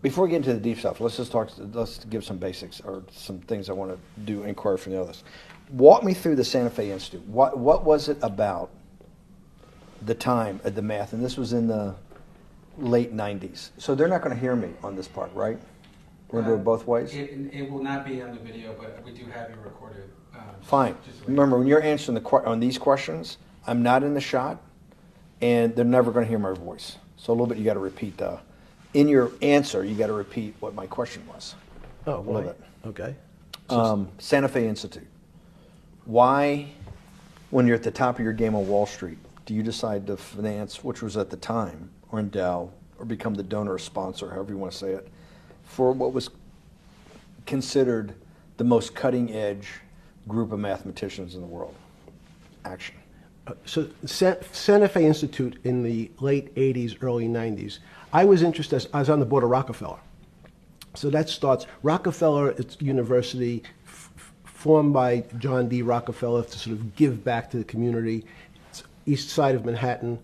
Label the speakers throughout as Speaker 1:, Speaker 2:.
Speaker 1: Before we get into the deep stuff, let's give some basics or some things I want to do inquiry from the others. Walk me through the Santa Fe Institute. What was it about the time of the math? And this was in the late 90s. So they're not going to hear me on this part, right? We're going to do it both ways?
Speaker 2: It will not be on the video, but we do have you recorded.
Speaker 1: Fine. Remember, when you're answering on these questions, I'm not in the shot, and they're never going to hear my voice. So a little bit you got to repeat in your answer, you got to repeat what my question was.
Speaker 3: Oh,
Speaker 1: a little bit.
Speaker 3: Okay.
Speaker 1: Santa Fe Institute. Why, when you're at the top of your game on Wall Street, do you decide to finance, which was at the time, or endow, or become the donor or sponsor, however you want to say it, for what was considered the most cutting edge group of mathematicians in the world? Action.
Speaker 3: So Santa Fe Institute in the late 80s, early 90s, I was interested, I was on the board of Rockefeller. So that starts, Rockefeller, it's university formed by John D. Rockefeller to sort of give back to the community. It's east side of Manhattan,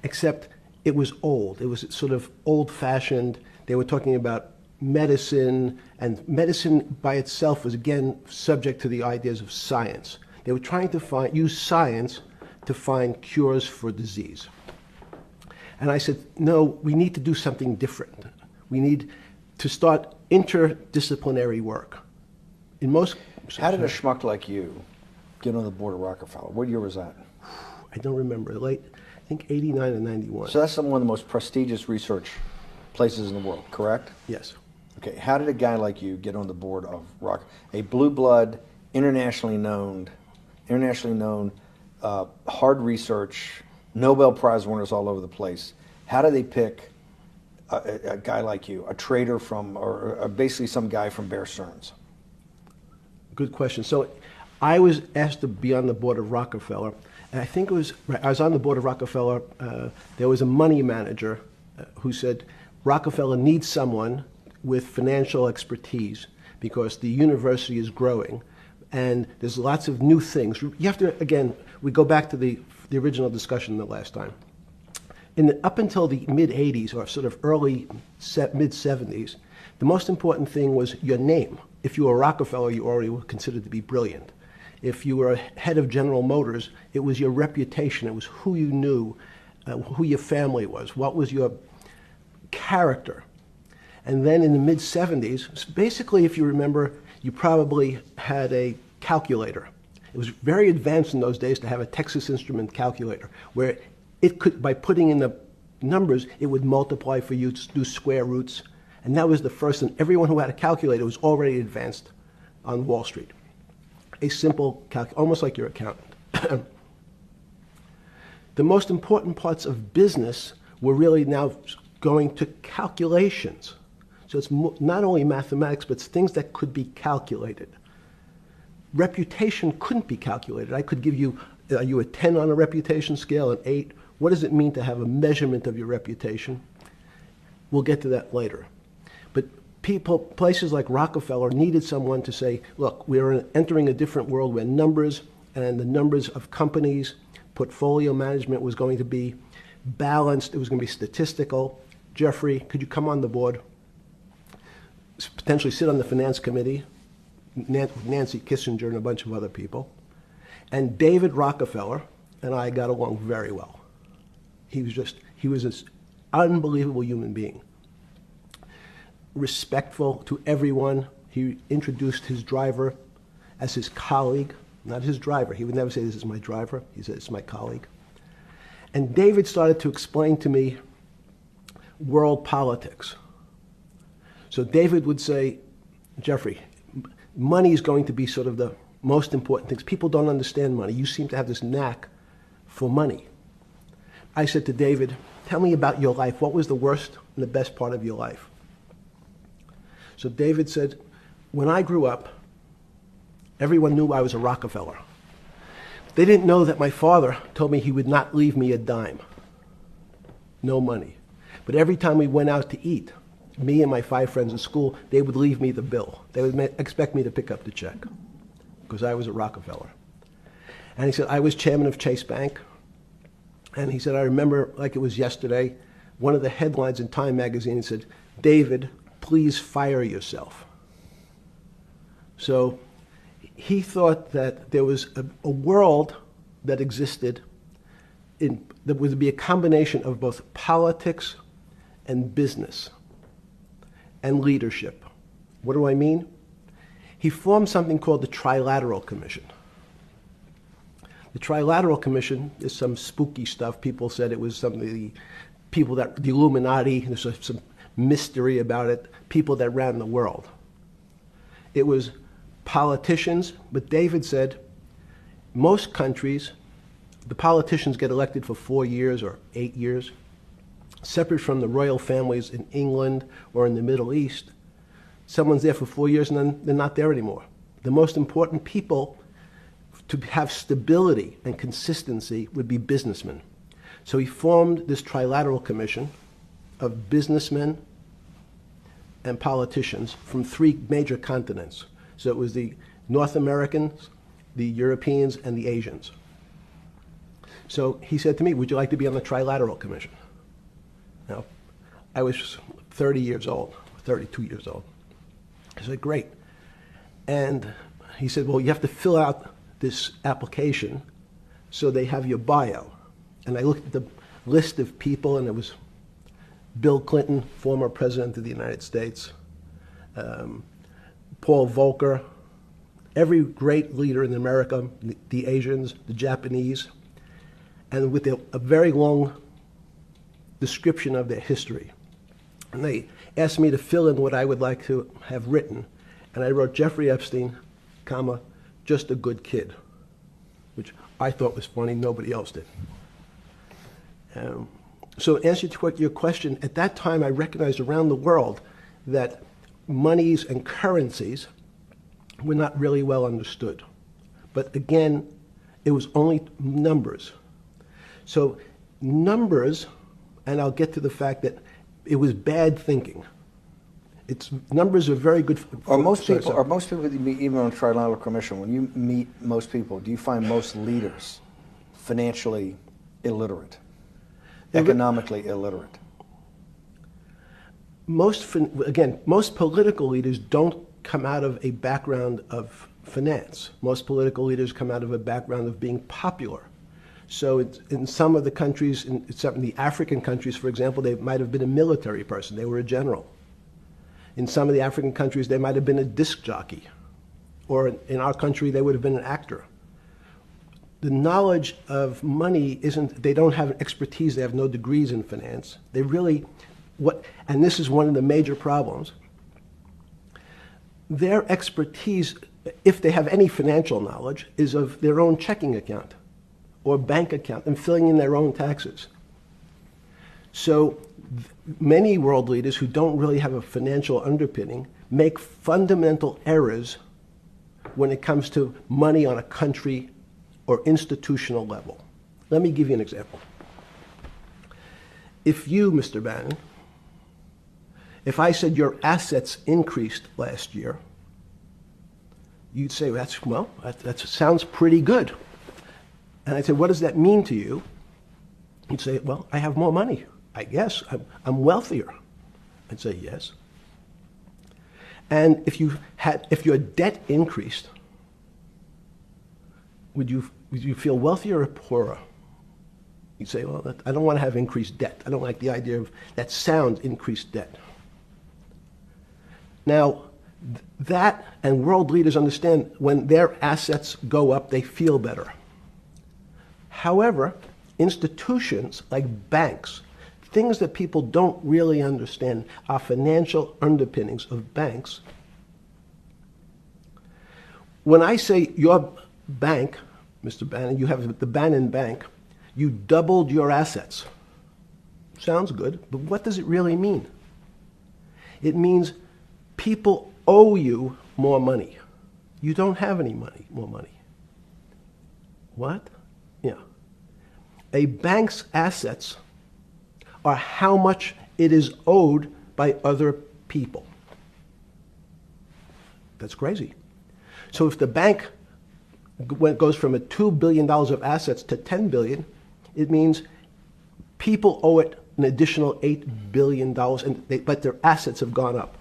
Speaker 3: except it was old. It was sort of old-fashioned. They were talking about medicine, and medicine by itself was, again, subject to the ideas of science. They were trying to use science to find cures for disease. And I said, no, we need to do something different. We need to start interdisciplinary work.
Speaker 1: How did a schmuck like you get on the board of Rockefeller? What year was that?
Speaker 3: I don't remember. I think 89 and 91.
Speaker 1: So that's one of the most prestigious research places in the world, correct?
Speaker 3: Yes.
Speaker 1: Okay, how did a guy like you get on the board of a blue blood, internationally known, hard research, Nobel Prize winners all over the place? How do they pick a guy like you, a trader from, or basically some guy from Bear Stearns?
Speaker 3: Good question. So I was asked to be on the board of Rockefeller, and I think it was, I was on the board of Rockefeller, there was a money manager who said, Rockefeller needs someone with financial expertise because the university is growing and there's lots of new things. You have to, again, we go back to the original discussion the last time. Up until the mid-'80s or sort of early mid-'70s, the most important thing was your name. If you were Rockefeller, you already were considered to be brilliant. If you were head of General Motors, it was your reputation. It was who you knew, who your family was, what was your character. And then in the mid-'70s, basically, if you remember, you probably had a calculator. It was very advanced in those days to have a Texas Instrument calculator, where it could, by putting in the numbers, it would multiply for you to do square roots. And that was the first, and everyone who had a calculator was already advanced on Wall Street. A simple almost like your accountant. The most important parts of business were really now going to calculations. So it's not only mathematics, but it's things that could be calculated. Reputation couldn't be calculated. I could give you, are you a 10 on a reputation scale, an 8? What does it mean to have a measurement of your reputation? We'll get to that later. But places like Rockefeller needed someone to say, look, we're entering a different world where numbers and the numbers of companies, portfolio management was going to be balanced. It was going to be statistical. Jeffrey, could you come on the board? Potentially sit on the finance committee, Nancy Kissinger and a bunch of other people. And David Rockefeller and I got along very well. He was an unbelievable human being. Respectful to everyone. He introduced his driver as his colleague, not his driver. He would never say, this is my driver. He said, it's my colleague. And David started to explain to me world politics. So David would say, Jeffrey, money is going to be sort of the most important things. People don't understand money. You seem to have this knack for money. I said to David, tell me about your life. What was the worst and the best part of your life? So David said, when I grew up, everyone knew I was a Rockefeller. They didn't know that my father told me he would not leave me a dime. No money. But every time we went out to eat, me and my 5 friends at school, they would leave me the bill. They would expect me to pick up the check because I was a Rockefeller. And he said, I was chairman of Chase Bank. And he said, I remember like it was yesterday, one of the headlines in Time magazine said, David, please fire yourself. So he thought that there was a world that existed that would be a combination of both politics and business and leadership. What do I mean? He formed something called the Trilateral Commission. The Trilateral Commission is some spooky stuff. People said it was the Illuminati, there's some mystery about it, people that ran the world. It was politicians, but David said most countries, the politicians get elected for 4 years or 8 years, separate from the royal families in England or in the Middle East. Someone's there for 4 years and then they're not there anymore. The most important people to have stability and consistency would be businessmen. So he formed this Trilateral Commission of businessmen and politicians from 3 major continents. So it was the North Americans, the Europeans, and the Asians. So he said to me, would you like to be on the Trilateral Commission? Now, I was 30 years old, 32 years old. I said, great. And he said, well, you have to fill out this application so they have your bio. And I looked at the list of people, and it was Bill Clinton, former president of the United States, Paul Volcker, every great leader in America, the Asians, the Japanese, and with a very long description of their history. And they asked me to fill in what I would like to have written. And I wrote Jeffrey Epstein, comma, just a good kid, which I thought was funny, nobody else did. So to answer your question, at that time I recognized around the world that monies and currencies were not really well understood. But again, it was only numbers. So numbers, and I'll get to the fact that it was bad thinking. Numbers are very good.
Speaker 1: Are most people that you meet, even on the Trilateral Commission, when you meet most people, do you find most leaders financially illiterate, economically illiterate? Most political leaders don't come out of a background of finance. Most political leaders come out of a background of being popular. So in some of the countries, in some of the African countries, for example, they might have been a military person. They were a general. In some of the African countries, they might have been a disc jockey. Or in our country, they would have been an actor. The knowledge of money they don't have an expertise, they have no degrees in finance. They really, and this is one of the major problems, their expertise, if they have any financial knowledge, is of their own checking account or bank account and filling in their own taxes. So many world leaders who don't really have a financial underpinning make fundamental errors when it comes to money on a country or institutional level. Let me give you an example. If you, Mr. Bannon, if I said your assets increased last year, you'd say, that sounds pretty good. And I'd say, what does that mean to you? You'd say, well, I have more money. I guess I'm wealthier. I'd say, yes. And if your debt increased, would you feel wealthier or poorer? You'd say, well, I don't want to have increased debt. I don't like the idea of that sound, increased debt. Now, that and world leaders understand when their assets go up, they feel better. However, institutions like banks, things that people don't really understand are financial underpinnings of banks. When I say your bank, Mr. Bannon, you have the Bannon Bank, you doubled your assets. Sounds good, but what does it really mean? It means people owe you more money. You don't have any more money. What? Yeah. A bank's assets are how much it is owed by other people. That's crazy. So if the bank goes from $2 billion of assets to $10 billion, it means people owe it an additional $8 billion, but their assets have gone up.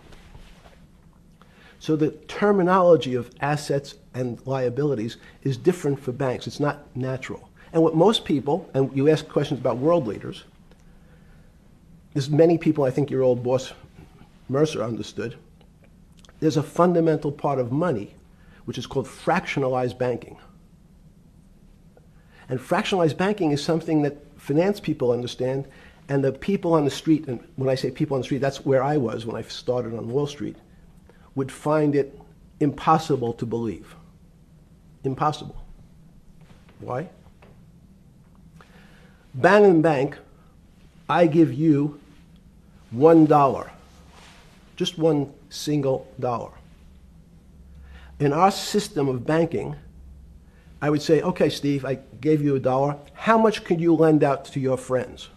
Speaker 3: So the terminology of assets and liabilities is different for banks. It's not natural. And what most people, and you ask questions about world leaders, there's many people, I think your old boss Mercer understood, there's a fundamental part of money which is called fractionalized banking. And fractionalized banking is something that finance people understand, and the people on the street, and when I say people on the street, that's where I was when I started on Wall Street, would find it impossible to believe. Impossible. Why? Bannon Bank, I give you $1, just one single dollar. In our system of banking, I would say, okay, Steve, I gave you $1. How much could you lend out to your friends?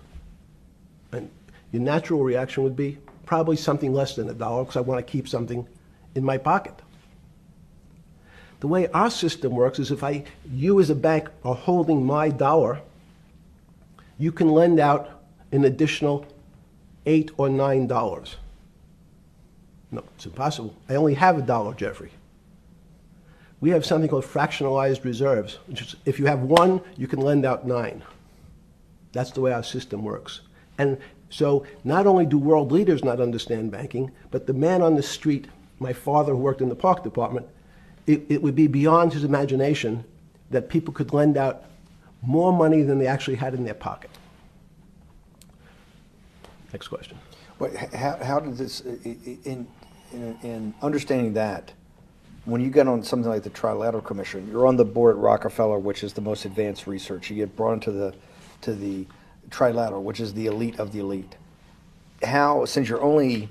Speaker 3: And your natural reaction would be probably something less than $1 because I want to keep something in my pocket. The way our system works is if you as a bank are holding my dollar, you can lend out an additional $8 or $9. No, it's impossible. I only have $1, Jeffrey. We have something called fractionalized reserves, which is if you have 1, you can lend out 9. That's the way our system works. And so not only do world leaders not understand banking, but the man on the street, my father who worked in the park department, it would be beyond his imagination that people could lend out more money than they actually had in their pocket. Next question.
Speaker 1: But how did this, in understanding that, when you get on something like the Trilateral Commission, you're on the board at Rockefeller, which is the most advanced research. You get brought into the Trilateral, which is the elite of the elite. How, since you're only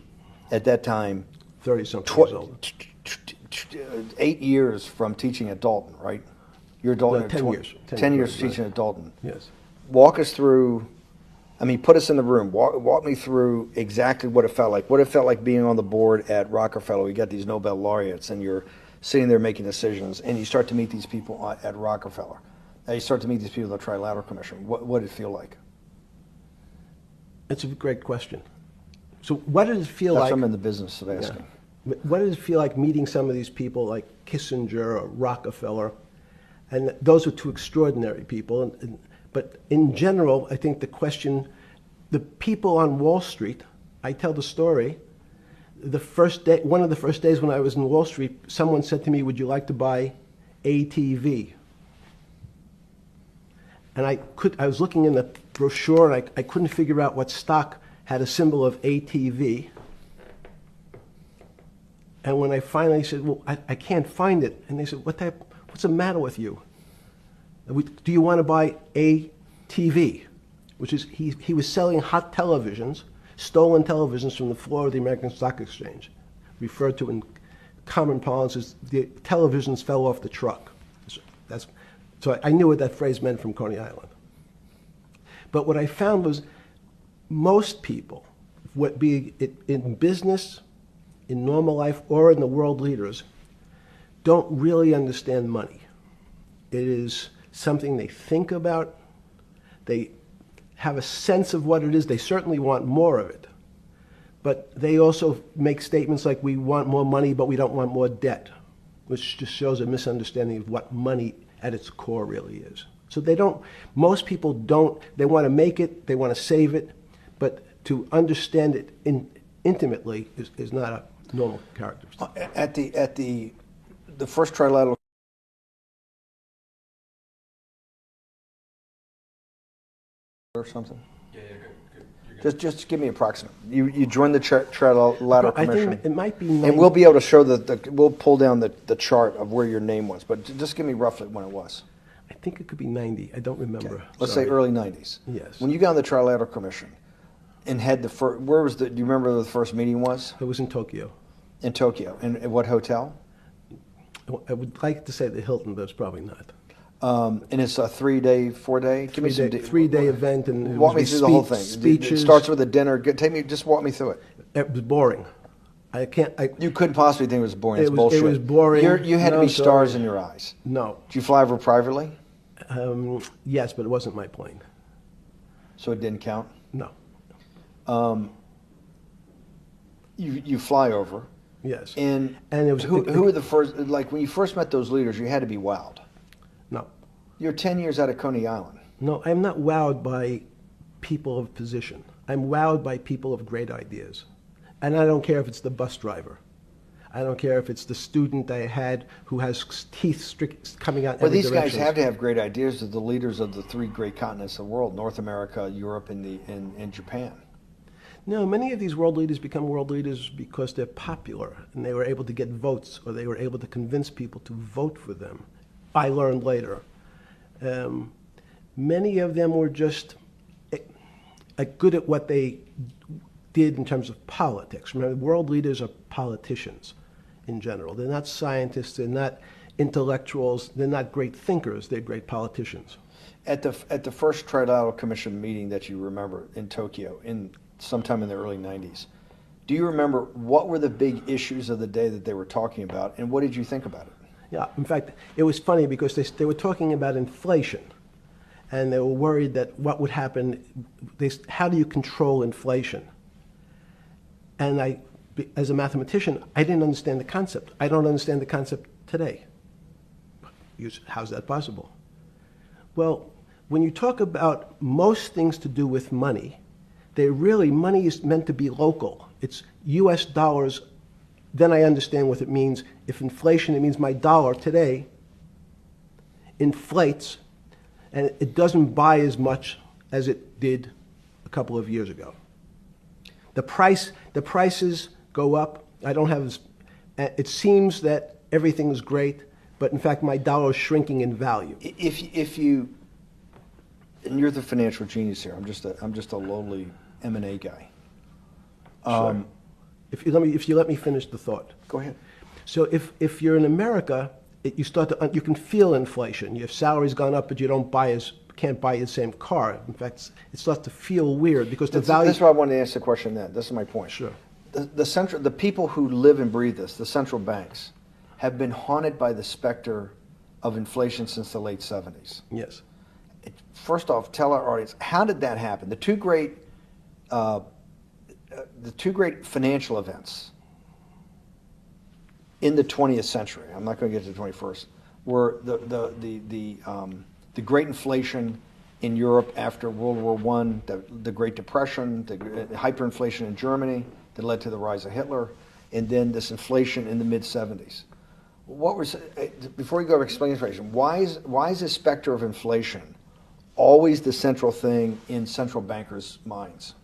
Speaker 1: at that time
Speaker 3: 30-something years old.
Speaker 1: 8 years from teaching at Dalton, right? You're Dalton.
Speaker 3: No, 10 years.
Speaker 1: 10 years teaching at Dalton.
Speaker 3: Yes.
Speaker 1: Walk us through. I mean, put us in the room. Walk me through exactly what it felt like. What it felt like being on the board at Rockefeller. You got these Nobel laureates, and you're sitting there making decisions, and you start to meet these people at Rockefeller. Now you start to meet these people at the Trilateral Commission. What did it feel like?
Speaker 3: It's a great question. So what does it feel
Speaker 1: That's
Speaker 3: like?
Speaker 1: what I'm in the business of asking.
Speaker 3: Yeah. What does it feel like meeting some of these people like Kissinger or Rockefeller? And those are two extraordinary people. But in general, I think the question, the people on Wall Street, I tell the story, the first day, one of the first days when I was in Wall Street, someone said to me, would you like to buy ATV? And I was looking in the brochure, and I couldn't figure out what stock had a symbol of ATV. And when I finally said, well, I can't find it, and they said, what's the matter with you? Do you want to buy ATV? Which is, he was selling hot televisions, stolen televisions from the floor of the American Stock Exchange, referred to in common parlance as the televisions fell off the truck. So I knew what that phrase meant from Coney Island. But what I found was most people, be it in business, in normal life, or in the world leaders, don't really understand money. It is something they think about. They have a sense of what it is. They certainly want more of it. But they also make statements like, we want more money, but we don't want more debt, which just shows a misunderstanding of what money at its core really is. So most people don't, they want to make it, they want to save it, but to understand it intimately is not a normal characteristic.
Speaker 1: At the first Trilateral or something?
Speaker 2: Yeah, you're good.
Speaker 1: Just give me approximate. You joined the Trilateral
Speaker 3: I
Speaker 1: Commission.
Speaker 3: think it might be
Speaker 1: And we'll be able to show we'll pull down the chart of where your name was, but just give me roughly when it was.
Speaker 3: I think it could be 90. I don't remember.
Speaker 1: Okay. Let's
Speaker 3: Sorry.
Speaker 1: say early 90s.
Speaker 3: Yes.
Speaker 1: When you got on the Trilateral Commission and had where was do you remember where the first meeting was?
Speaker 3: It was in Tokyo.
Speaker 1: In Tokyo. And at what hotel?
Speaker 3: I would like to say the Hilton, but it's probably not.
Speaker 1: And it's a 3-day, 4-day? Give me some
Speaker 3: 3-day event, and it
Speaker 1: walk me
Speaker 3: was
Speaker 1: through the whole thing.
Speaker 3: Speeches.
Speaker 1: It starts with a dinner. Just walk me through it.
Speaker 3: It was boring.
Speaker 1: You couldn't possibly think it was boring. It's bullshit.
Speaker 3: It was boring.
Speaker 1: You had to be stars in your eyes.
Speaker 3: No.
Speaker 1: Did you fly over privately?
Speaker 3: Yes, but it wasn't my plane.
Speaker 1: So it didn't count?
Speaker 3: No.
Speaker 1: You fly over.
Speaker 3: Yes.
Speaker 1: And
Speaker 3: it was
Speaker 1: who were the first? Like when you first met those leaders, you had to be wowed.
Speaker 3: No.
Speaker 1: You're 10 years out of Coney Island.
Speaker 3: No, I'm not wowed by people of position. I'm wowed by people of great ideas. And I don't care if it's the bus driver. I don't care if it's the student I had who has teeth coming out in
Speaker 1: Well,
Speaker 3: every
Speaker 1: these
Speaker 3: direction.
Speaker 1: guys have to have great ideas. They're the leaders of the three great continents of the world: North America, Europe, and Japan.
Speaker 3: No, many of these world leaders become world leaders because they're popular and they were able to get votes or they were able to convince people to vote for them. I learned later. Many of them were just good at what they did in terms of politics. Remember, world leaders are politicians in general. They're not scientists, they're not intellectuals, they're not great thinkers, they're great politicians.
Speaker 1: At the first Trilateral Commission meeting that you remember in Tokyo, sometime in the early 90s, do you remember what were the big issues of the day that they were talking about, and what did you think about it?
Speaker 3: Yeah, in fact, it was funny because they were talking about inflation, and they were worried that what would happen, how do you control inflation? And as a mathematician, I didn't understand the concept. I don't understand the concept today. How's that possible? Well, when you talk about most things to do with money, money is meant to be local. It's US dollars, then I understand what it means. If inflation, it means my dollar today inflates, and it doesn't buy as much as it did a couple of years ago. The prices go up. It seems that everything is great, but in fact my dollar is shrinking in value.
Speaker 1: If you, and you're the financial genius here. I'm just a lowly M&A guy.
Speaker 3: Sure. If you let me finish the thought.
Speaker 1: Go ahead.
Speaker 3: So if you're in America, you can feel inflation. Your salary's gone up, but you can't buy the same car. In fact, it starts to feel weird because the value.
Speaker 1: That's why I wanted to ask the question then. This is my point.
Speaker 3: Sure.
Speaker 1: The people who live and breathe this, the central banks, have been haunted by the specter of inflation since the late 70s.
Speaker 3: Yes.
Speaker 1: First off, tell our audience, how did that happen? The two great financial events in the 20th century, I'm not going to get to the 21st, were the great inflation in Europe after World War I, the Great Depression, the hyperinflation in Germany that led to the rise of Hitler, and then this inflation in the mid-70s. Before you go to explain inflation, why is the specter of inflation always the central thing in central bankers' minds?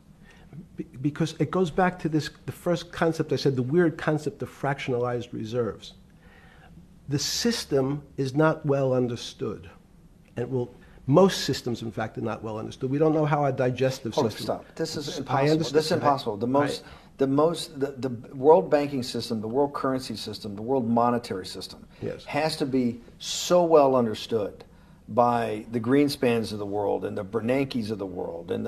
Speaker 3: Because it goes back to the first concept I said, the weird concept of fractionalized reserves. The system is not well understood. And most systems, in fact, are not well understood. We don't know how our digestive system.
Speaker 1: Stop. This is
Speaker 3: I
Speaker 1: impossible.
Speaker 3: understand.
Speaker 1: This is impossible. The world banking system, the world currency system, the world monetary system
Speaker 3: Yes.
Speaker 1: has to be so well understood by the Greenspans of the world and the Bernankes of the world and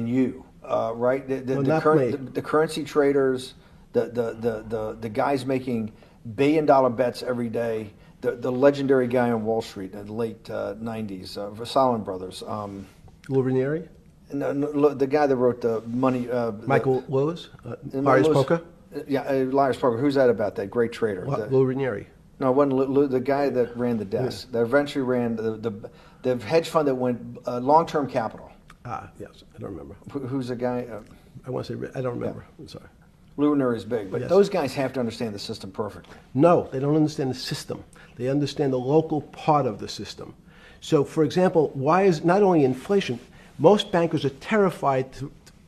Speaker 1: you, right? The currency traders, the guys making billion-dollar bets every day. The legendary guy on Wall Street in the late 90s, Salomon Brothers.
Speaker 3: Lou Ranieri?
Speaker 1: No, the guy that wrote the money.
Speaker 3: Michael Lewis? Marius Poker?
Speaker 1: Yeah, Marius Poker. Who's that about? That great trader.
Speaker 3: Lou Ranieri.
Speaker 1: No, it wasn't Lou, the guy that ran the desk.
Speaker 3: Yeah.
Speaker 1: That eventually ran the hedge fund that went long-term capital.
Speaker 3: Yes, I don't remember.
Speaker 1: Who's the guy?
Speaker 3: I want to say, I don't remember.
Speaker 1: Yeah.
Speaker 3: I'm sorry.
Speaker 1: Lou Ranieri is big, but
Speaker 3: Yes.
Speaker 1: those guys have to understand the system perfectly.
Speaker 3: No, they don't understand the system. They understand the local part of the system. So, for example, why is not only inflation, most bankers are terrified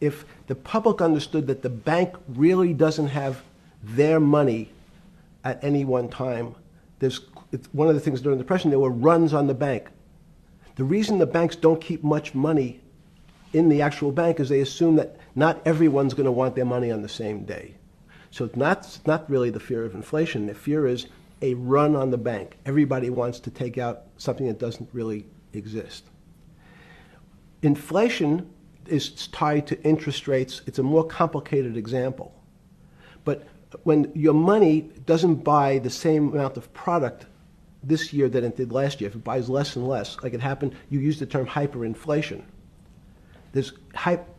Speaker 3: if the public understood that the bank really doesn't have their money at any one time. It's one of the things during the Depression, there were runs on the bank. The reason the banks don't keep much money in the actual bank is they assume that not everyone's going to want their money on the same day. So it's not really the fear of inflation. The fear is a run on the bank. Everybody wants to take out something that doesn't really exist. Inflation is tied to interest rates. It's a more complicated example. But when your money doesn't buy the same amount of product this year than it did last year, if it buys less and less, like it happened, you used the term hyperinflation. There's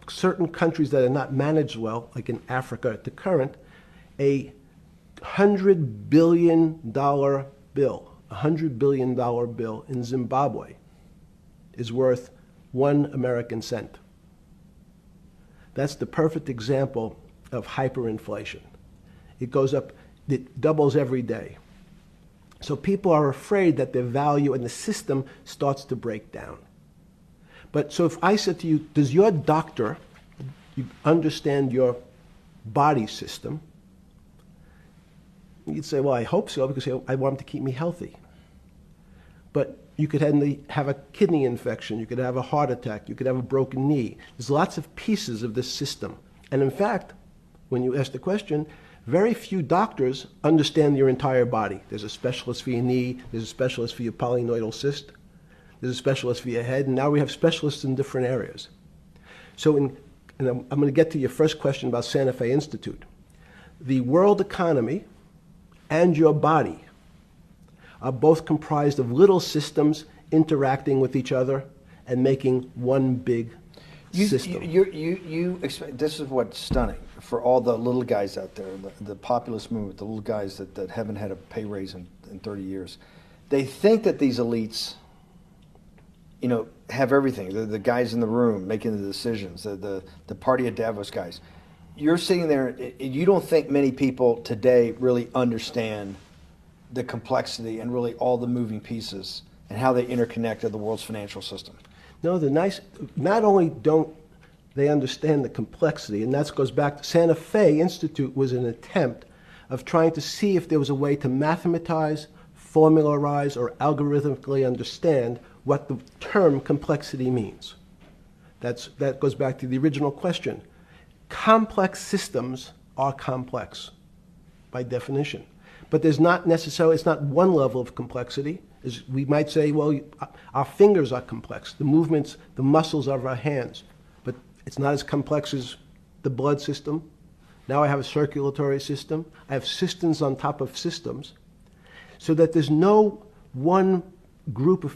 Speaker 3: certain countries that are not managed well, like in Africa at the current, A $100 billion bill, $100 billion bill in Zimbabwe is worth 1 American cent. That's the perfect example of hyperinflation. It goes up, it doubles every day. So people are afraid that their value in the system starts to break down. But so if I said to you, does your doctor understand your body system? You'd say, well, I hope so, because I want him to keep me healthy. But you could have a kidney infection, you could have a heart attack, you could have a broken knee. There's lots of pieces of this system. And in fact, when you ask the question, very few doctors understand your entire body. There's a specialist for your knee, there's a specialist for your polynoidal cyst, there's a specialist for your head, and now we have specialists in different areas. So and I'm going to get to your first question about Santa Fe Institute. The world economy and your body are both comprised of little systems interacting with each other and making one big system.
Speaker 1: This is what's stunning for all the little guys out there, the populist movement, the little guys that haven't had a pay raise in 30 years. They think that these elites, have everything. The guys in the room making the decisions, the party at Davos guys. You're sitting there, you don't think many people today really understand the complexity and really all the moving pieces and how they interconnect to the world's financial system.
Speaker 3: No, not only don't they understand the complexity, and that goes back to Santa Fe Institute was an attempt of trying to see if there was a way to mathematize, formularize, or algorithmically understand what the term complexity means. That goes back to the original question. Complex systems are complex by definition. But there's not necessarily, it's not one level of complexity. We might say, well, our fingers are complex, the movements, the muscles of our hands, but it's not as complex as the blood system. Now I have a circulatory system. I have systems on top of systems, so that there's no one group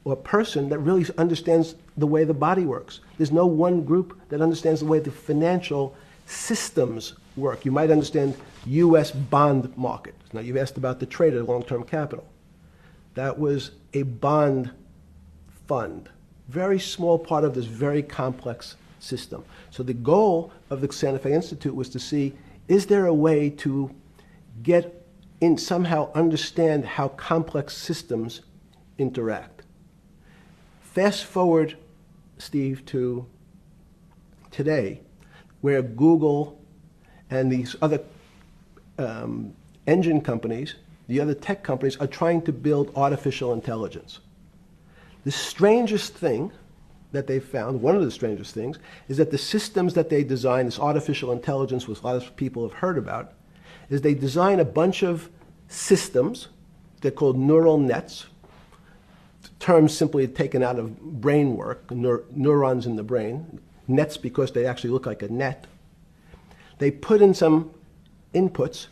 Speaker 3: or person that really understands the way the body works. There's no one group that understands the way the financial systems work. You might understand U.S. bond market. Now, you've asked about the trade of long-term capital. That was a bond fund, very small part of this very complex system. So the goal of the Santa Fe Institute was to see, is there a way to get in, somehow understand how complex systems interact? Fast forward, Steve, to today, where Google and these other engine companies, the other tech companies, are trying to build artificial intelligence. The strangest thing that they've found, one of the strangest things, is that the systems that they design, this artificial intelligence, which a lot of people have heard about, is they design a bunch of systems. They're called neural nets. The term simply taken out of brain work, neurons in the brain. Nets because they actually look like a net. They put in some inputs.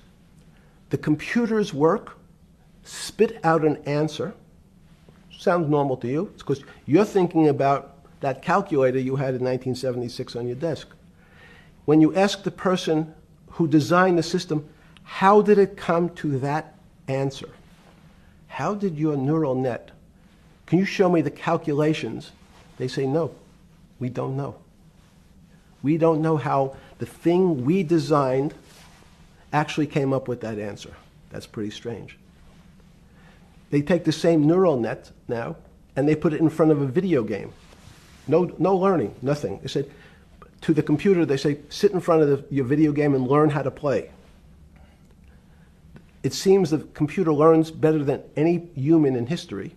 Speaker 3: The computers work, spit out an answer. Sounds normal to you. It's because you're thinking about that calculator you had in 1976 on your desk. When you ask the person who designed the system, how did it come to that answer? How did your neural net, can you show me the calculations? They say, no, we don't know. We don't know how the thing we designed actually came up with that answer. That's pretty strange. They take the same neural net now and they put it in front of a video game. No learning, nothing. They said to the computer, they say, sit in front of your video game and learn how to play. It seems the computer learns better than any human in history,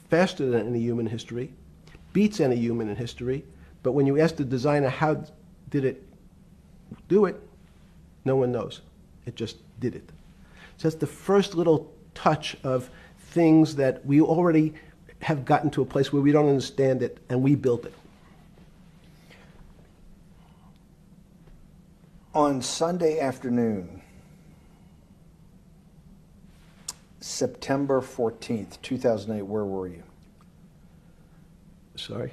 Speaker 3: faster than any human in history, beats any human in history, but when you ask the designer how did it do it, no one knows. It just did it. So that's the first little touch of things that we already have gotten to a place where we don't understand it, and we built it.
Speaker 1: On Sunday afternoon, September 14th, 2008, where were you?
Speaker 3: Sorry?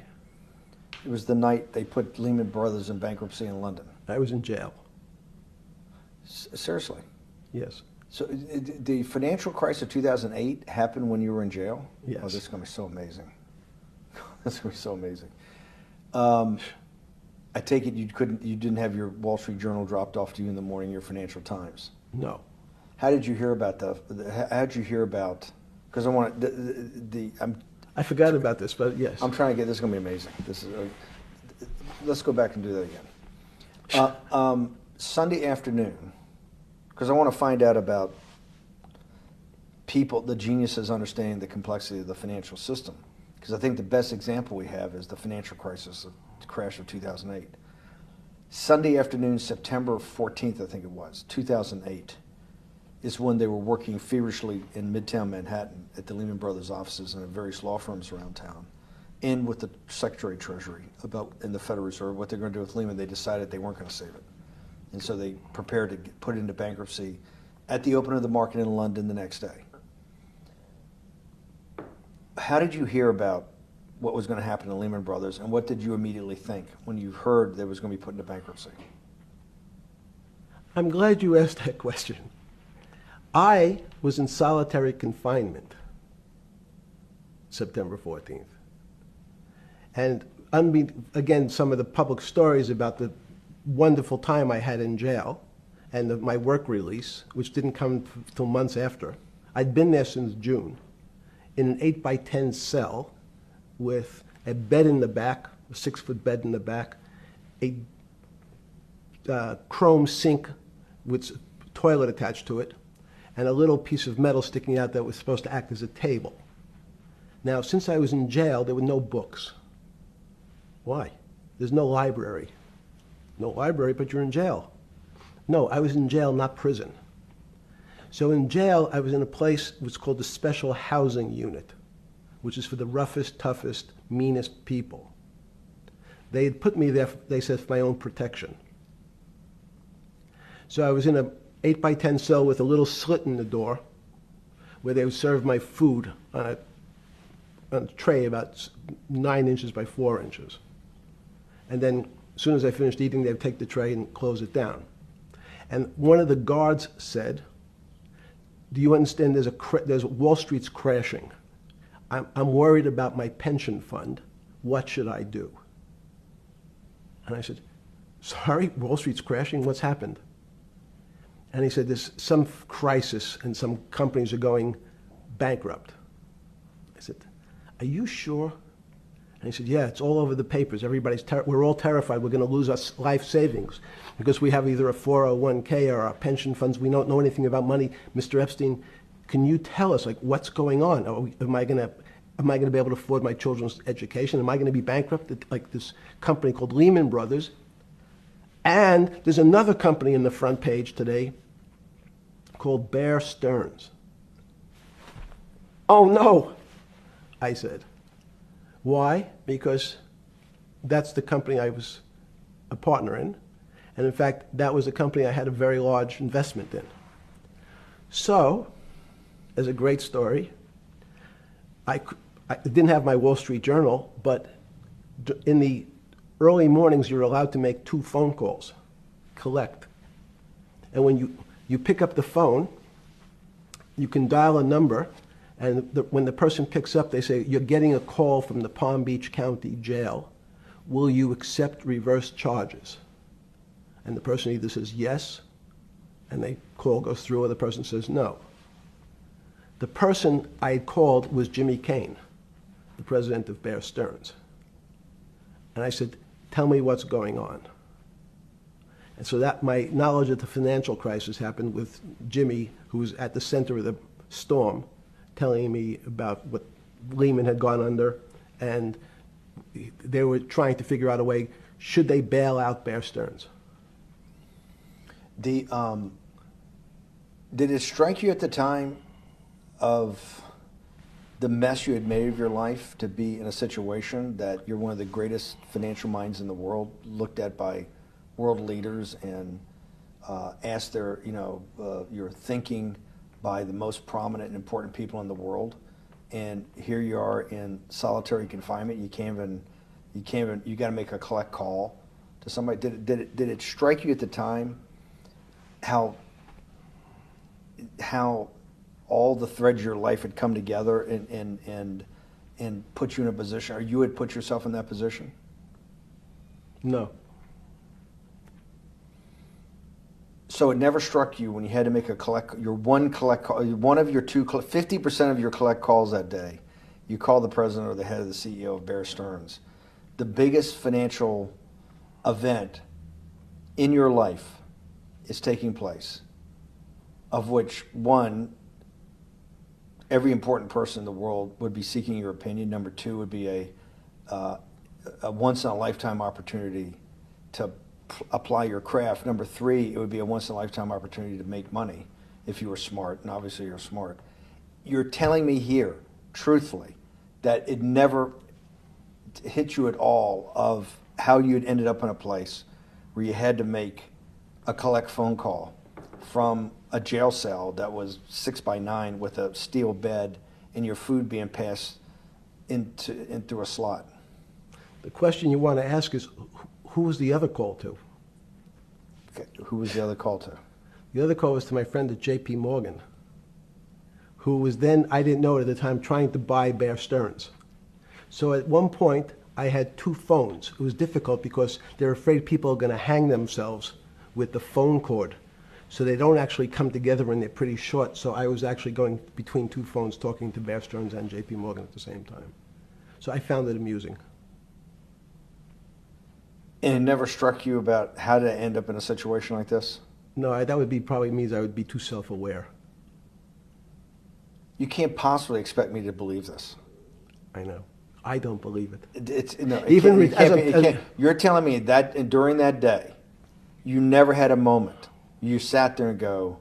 Speaker 1: It was the night they put Lehman Brothers in bankruptcy in London.
Speaker 3: I was in jail.
Speaker 1: Seriously.
Speaker 3: Yes.
Speaker 1: So the financial crisis of 2008 happened when you were in jail?
Speaker 3: Yes.
Speaker 1: Oh, this is going to be so amazing. This is going to be so amazing. I take it you didn't have your Wall Street Journal dropped off to you in the morning, your Financial Times.
Speaker 3: No.
Speaker 1: How did you hear about because I want
Speaker 3: I forgot about this, but yes.
Speaker 1: I'm trying to get, this is going to be amazing. This is, let's go back and do that again. Sunday afternoon, because I want to find out about people, the geniuses understanding the complexity of the financial system. Because I think the best example we have is the financial crisis, the crash of 2008. Sunday afternoon, September 14th, I think it was, 2008, is when they were working feverishly in Midtown Manhattan at the Lehman Brothers offices and at various law firms around town, and with the Secretary of Treasury and the Federal Reserve, what they're going to do with Lehman. They decided they weren't going to save it. And so they prepared to put it into bankruptcy at the open of the market in London the next day. How did you hear about what was going to happen to Lehman Brothers, and what did you immediately think when you heard that it was going to be put into bankruptcy?
Speaker 3: I'm glad you asked that question. I was in solitary confinement September 14th. And again, some of the public stories about the wonderful time I had in jail and my work release, which didn't come till months after. I'd been there since June in an 8x10 cell with a bed in the back, a 6-foot bed in the back, a chrome sink with a toilet attached to it, and a little piece of metal sticking out that was supposed to act as a table. Now, since I was in jail, there were no books. Why? There's no library. No library, but you're in jail. No, I was in jail, not prison. So in jail, I was in a place what's called the Special Housing Unit, which is for the roughest, toughest, meanest people. They had put me there, they said, for my own protection. So I was in a 8x10 cell with a little slit in the door where they would serve my food on a tray about 9 inches by 4 inches. And then as soon as I finished eating, they would take the tray and close it down. And one of the guards said, do you understand there's Wall Street's crashing. I'm worried about my pension fund. What should I do? And I said, sorry, Wall Street's crashing? What's happened? And he said, there's some crisis and some companies are going bankrupt. I said, are you sure? And he said, yeah, it's all over the papers. We're all terrified we're going to lose our life savings because we have either a 401k or our pension funds. We don't know anything about money. Mr. Epstein, can you tell us, like, what's going on? Am I going to be able to afford my children's education? Am I going to be bankrupt like this company called Lehman Brothers? And there's another company in the front page today called Bear Stearns. Oh, no, I said. Why? Because that's the company I was a partner in. And in fact, that was a company I had a very large investment in. So, as a great story, I didn't have my Wall Street Journal, but in the early mornings, you're allowed to make 2 phone calls, collect. And when you pick up the phone, you can dial a number, and when the person picks up, they say, you're getting a call from the Palm Beach County Jail. Will you accept reverse charges? And the person either says yes, and the call goes through, or the person says no. The person I had called was Jimmy Kane, the president of Bear Stearns. And I said, tell me what's going on. And so that my knowledge of the financial crisis happened with Jimmy, who was at the center of the storm, telling me about what Lehman had gone under, and they were trying to figure out a way, should they bail out Bear Stearns?
Speaker 1: Did it strike you at the time of the mess you had made of your life to be in a situation that you're one of the greatest financial minds in the world, looked at by world leaders and asked your thinking by the most prominent and important people in the world, and here you are in solitary confinement. You got to make a collect call to somebody. Did it strike you at the time how all the threads of your life had come together and put you in a position, or you had put yourself in that position?
Speaker 3: No.
Speaker 1: So it never struck you when you had to make one of your 50% of your collect calls that day, you call the president or the head of the CEO of Bear Stearns. The biggest financial event in your life is taking place, of which one, every important person in the world would be seeking your opinion. Number two would be a once-in-a-lifetime opportunity to apply your craft. Number three, it would be a once-in-a-lifetime opportunity to make money if you were smart, and obviously you're smart. You're telling me here, truthfully, that it never hit you at all of how you'd ended up in a place where you had to make a collect phone call from a jail cell that was 6x9 with a steel bed and your food being passed in through a slot.
Speaker 3: The question you want to ask is, who was the other call to?
Speaker 1: Okay. Who was the other call to?
Speaker 3: The other call was to my friend at J.P. Morgan, who was then, I didn't know it at the time, trying to buy Bear Stearns. So at one point, I had two phones. It was difficult because they're afraid people are going to hang themselves with the phone cord. So they don't actually come together and they're pretty short. So I was actually going between two phones talking to Bear Stearns and J.P. Morgan at the same time. So I found it amusing.
Speaker 1: And it never struck you about how to end up in a situation like this?
Speaker 3: No, that would be probably means I would be too self-aware.
Speaker 1: You can't possibly expect me to believe this.
Speaker 3: I know. I don't believe it.
Speaker 1: You're telling me that during that day, you never had a moment. You sat there and go,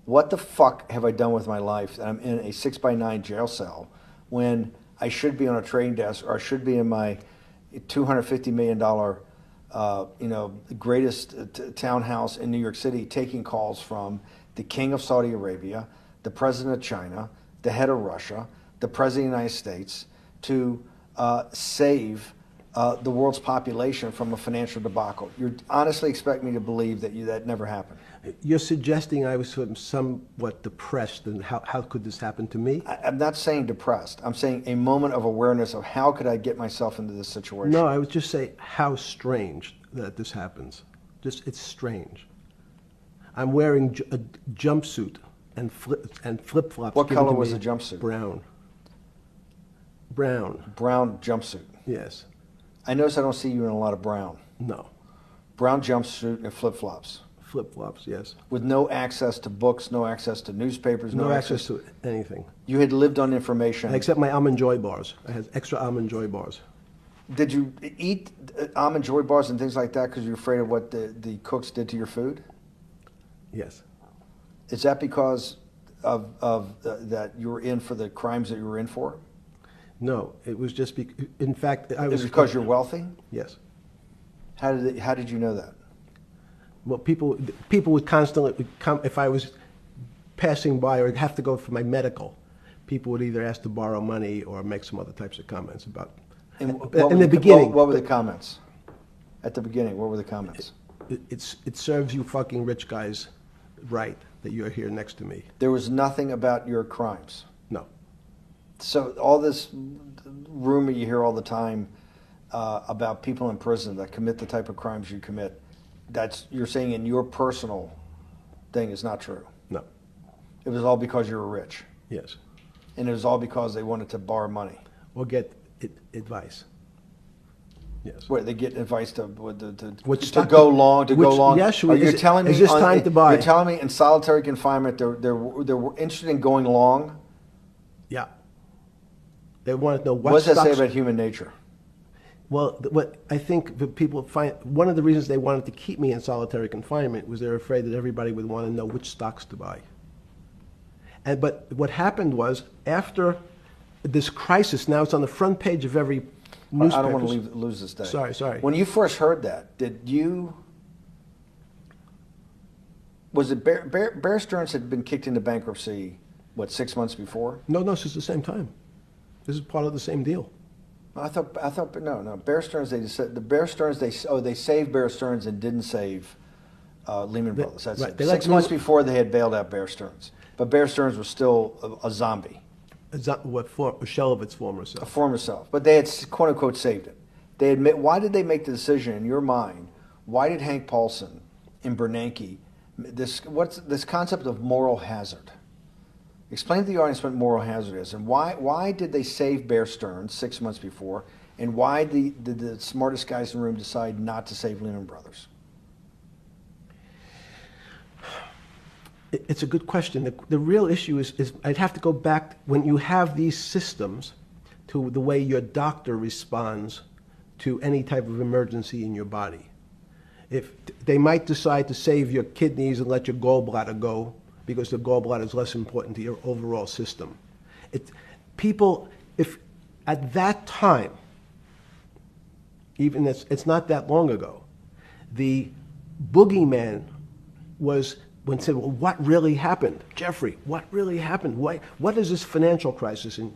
Speaker 1: what the fuck have I done with my life that I'm in a 6x9 jail cell when I should be on a trading desk, or I should be in my $250 million greatest townhouse in New York City, taking calls from the king of Saudi Arabia, the president of China, the head of Russia, the president of the United States, to save the world's population from a financial debacle. You honestly expect me to believe that that never happened?
Speaker 3: You're suggesting I was sort of somewhat depressed, and how could this happen to me?
Speaker 1: I'm not saying depressed. I'm saying a moment of awareness of how could I get myself into this situation.
Speaker 3: No, I would just say how strange that this happens. Just, it's strange. I'm wearing a jumpsuit and flip-flops.
Speaker 1: What color was the jumpsuit?
Speaker 3: Brown. Brown.
Speaker 1: Brown jumpsuit.
Speaker 3: Yes.
Speaker 1: I notice I don't see you in a lot of brown.
Speaker 3: No.
Speaker 1: Brown jumpsuit and flip-flops.
Speaker 3: Flip-flops, yes.
Speaker 1: With no access to books, no access to newspapers,
Speaker 3: no access to anything.
Speaker 1: You had lived on information.
Speaker 3: Except my Almond Joy bars. I had extra Almond Joy bars.
Speaker 1: Did you eat Almond Joy bars and things like that because you're afraid of what the cooks did to your food?
Speaker 3: Yes.
Speaker 1: Is that because of that you were in for the crimes that you were in for?
Speaker 3: No, it was just in fact, I was.
Speaker 1: Is it because you're wealthy?
Speaker 3: Yes.
Speaker 1: How did you know that?
Speaker 3: Well, people would constantly come if I was passing by or have to go for my medical. People would either ask to borrow money or make some other types of comments about.
Speaker 1: In
Speaker 3: the beginning,
Speaker 1: what were the comments? At the beginning, what were the comments?
Speaker 3: It serves you fucking rich guys right that you're here next to me.
Speaker 1: There was nothing about your crimes.
Speaker 3: No.
Speaker 1: So all this rumor you hear all the time about people in prison that commit the type of crimes you commit, you're saying in your personal thing is not true.
Speaker 3: No.
Speaker 1: It was all because you were rich.
Speaker 3: Yes.
Speaker 1: And it was all because they wanted to borrow money.
Speaker 3: Or get advice. Yes.
Speaker 1: Wait, they get advice to go long.
Speaker 3: Yes.
Speaker 1: You're telling me
Speaker 3: is this time to buy?
Speaker 1: You're telling me in solitary confinement they're interested in going long.
Speaker 3: Yeah. They want to know what
Speaker 1: does that say
Speaker 3: stocks.
Speaker 1: about human nature?
Speaker 3: Well, what I think the people find, one of the reasons they wanted to keep me in solitary confinement was they're afraid that everybody would want to know which stocks to buy. But what happened was, after this crisis, now it's on the front page of every newspaper.
Speaker 1: I don't want to lose this day.
Speaker 3: Sorry.
Speaker 1: When you first heard that, was it Bear Stearns had been kicked into bankruptcy, 6 months before?
Speaker 3: No, this is the same time. This is part of the same deal.
Speaker 1: I thought no. Bear Stearns, they saved Bear Stearns and didn't save Lehman Brothers. That's
Speaker 3: right,
Speaker 1: it.
Speaker 3: they let
Speaker 1: 6 months
Speaker 3: Lehman-
Speaker 1: before they had bailed out Bear Stearns, but Bear Stearns was still a zombie,
Speaker 3: A shell of its former
Speaker 1: a
Speaker 3: self.
Speaker 1: former self. But they had quote unquote saved it. They admit. Why did they make the decision in your mind? Why did Hank Paulson and Bernanke what's this concept of moral hazard? Explain to the audience what moral hazard is, and why did they save Bear Stearns 6 months before, and why did the smartest guys in the room decide not to save Lehman Brothers?
Speaker 3: It's a good question. The real issue is I'd have to go back when you have these systems to the way your doctor responds to any type of emergency in your body. If they might decide to save your kidneys and let your gallbladder go because the gallbladder is less important to your overall system. If at that time, even it's not that long ago, the boogeyman was when said, well, what really happened? Jeffrey, what really happened? What is this financial crisis? And,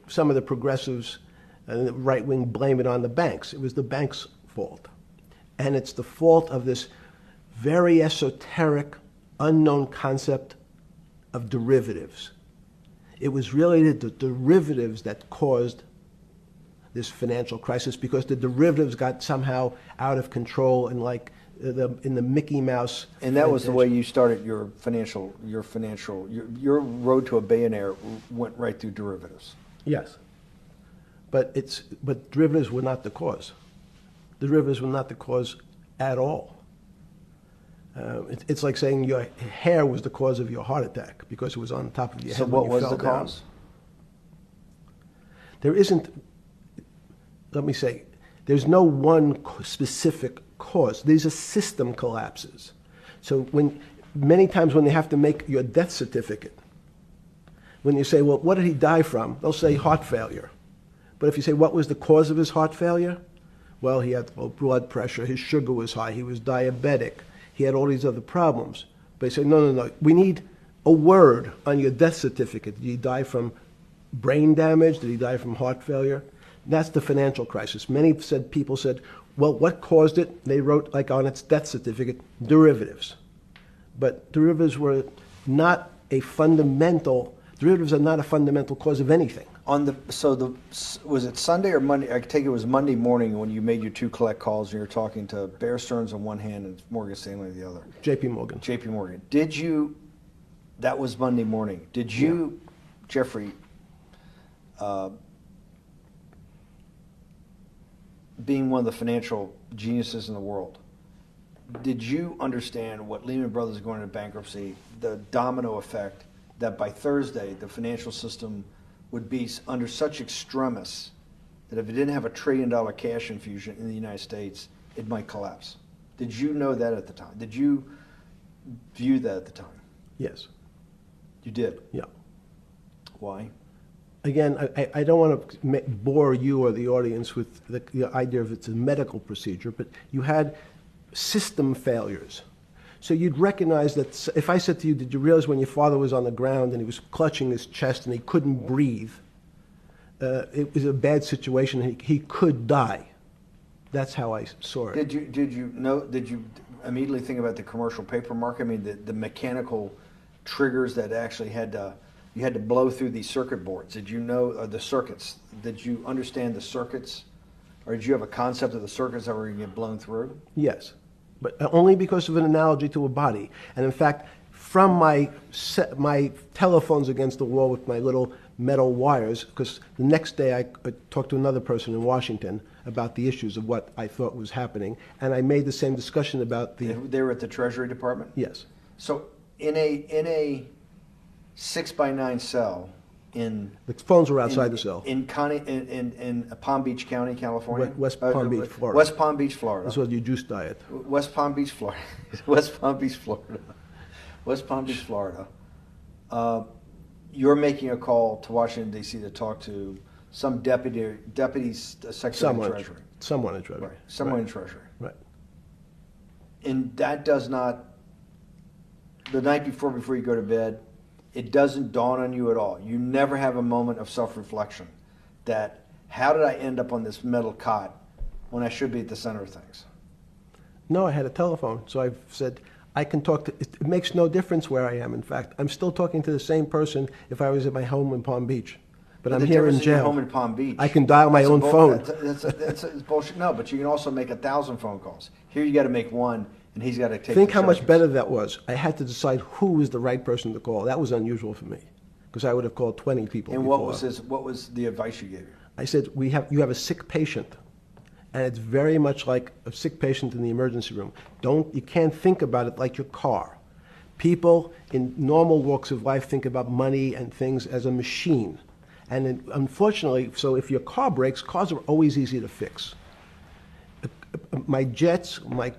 Speaker 3: some of the progressives and the right wing blame it on the banks. It was the banks' fault. And it's the fault of this very esoteric, unknown concept of derivatives. It was really the derivatives that caused this financial crisis because the derivatives got somehow out of control and in the Mickey Mouse.
Speaker 1: And that was the way you started your road to a billionaire went right through derivatives.
Speaker 3: Yes. But derivatives were not the cause. Derivatives were not the cause at all. It's like saying your hair was the cause of your heart attack because it was on top of your head.
Speaker 1: So what was the
Speaker 3: down.
Speaker 1: cause?
Speaker 3: There isn't, let me say, there's no one specific cause. These are system collapses. So many times when they have to make your death certificate, when you say, well, what did he die from? They'll say heart failure. But if you say, what was the cause of his heart failure? Well, he had low blood pressure, his sugar was high, he was diabetic, he had all these other problems. But they say, no, we need a word on your death certificate. Did he die from brain damage? Did he die from heart failure? That's the financial crisis. Many people said, well, what caused it? They wrote, like on its death certificate, derivatives. But derivatives are not a fundamental cause of anything.
Speaker 1: Was it Sunday or Monday? I take it was Monday morning when you made your two collect calls and you were talking to Bear Stearns on one hand and Morgan Stanley on the other.
Speaker 3: J.P. Morgan.
Speaker 1: J.P. Morgan. That was Monday morning. Did you, Jeffrey, being one of the financial geniuses in the world, did you understand what Lehman Brothers going into bankruptcy, the domino effect, that by Thursday the financial system would be under such extremis that if it didn't have $1 trillion cash infusion in the United States, it might collapse? Did you know that at the time? Did you view that at the time?
Speaker 3: Yes.
Speaker 1: You did?
Speaker 3: Yeah.
Speaker 1: Why?
Speaker 3: Again, I don't want to bore you or the audience with the idea of it's a medical procedure, but you had system failures. So you'd recognize that if I said to you, did you realize when your father was on the ground and he was clutching his chest and he couldn't breathe, it was a bad situation, he could die. That's how I saw it.
Speaker 1: Did you immediately think about the commercial paper market? I mean, the mechanical triggers that actually you had to blow through these circuit boards. Did you know the circuits? Did you understand the circuits? Or did you have a concept of the circuits that were going to get blown through?
Speaker 3: Yes, but only because of an analogy to a body. And in fact, from my telephones against the wall with my little metal wires, because the next day I talked to another person in Washington about the issues of what I thought was happening, and I made the same discussion about the...
Speaker 1: They were at the Treasury Department?
Speaker 3: Yes.
Speaker 1: So in a 6x9 cell in...
Speaker 3: The phones were outside the cell.
Speaker 1: In Palm Beach County, California?
Speaker 3: West Palm Beach, Florida.
Speaker 1: West Palm Beach, Florida.
Speaker 3: This was your juice diet.
Speaker 1: West Palm Beach, Florida. West Palm Beach, Florida. West Palm Beach, Florida. You're making a call to Washington, D.C. to talk to some deputy secretary of Treasury.
Speaker 3: Someone in Treasury.
Speaker 1: Right. Someone in Treasury.
Speaker 3: Right.
Speaker 1: And that does not, the night before you go to bed, it doesn't dawn on you at all. You never have a moment of self-reflection that, how did I end up on this metal cot when I should be at the center of things?
Speaker 3: No, I had a telephone. So I've said, I can talk to, it makes no difference where I am. In fact, I'm still talking to the same person if I was at my home in Palm Beach. But I'm
Speaker 1: the
Speaker 3: here in
Speaker 1: difference is you're
Speaker 3: jail.
Speaker 1: home in Palm Beach.
Speaker 3: I can dial my
Speaker 1: That's a
Speaker 3: own phone.
Speaker 1: That's bullshit. No, but you can also make 1,000 phone calls. Here you got to make one, and he's got to take.
Speaker 3: Think
Speaker 1: the
Speaker 3: how much
Speaker 1: judgments.
Speaker 3: better that was. I had to decide who was the right person to call. That was unusual for me because I would have called 20 people
Speaker 1: And
Speaker 3: before.
Speaker 1: what was the advice you gave him?
Speaker 3: I said, you have a sick patient, and it's very much like a sick patient in the emergency room. You can't think about it like your car. People in normal walks of life think about money and things as a machine. And unfortunately, so if your car breaks, cars are always easy to fix. My jets, my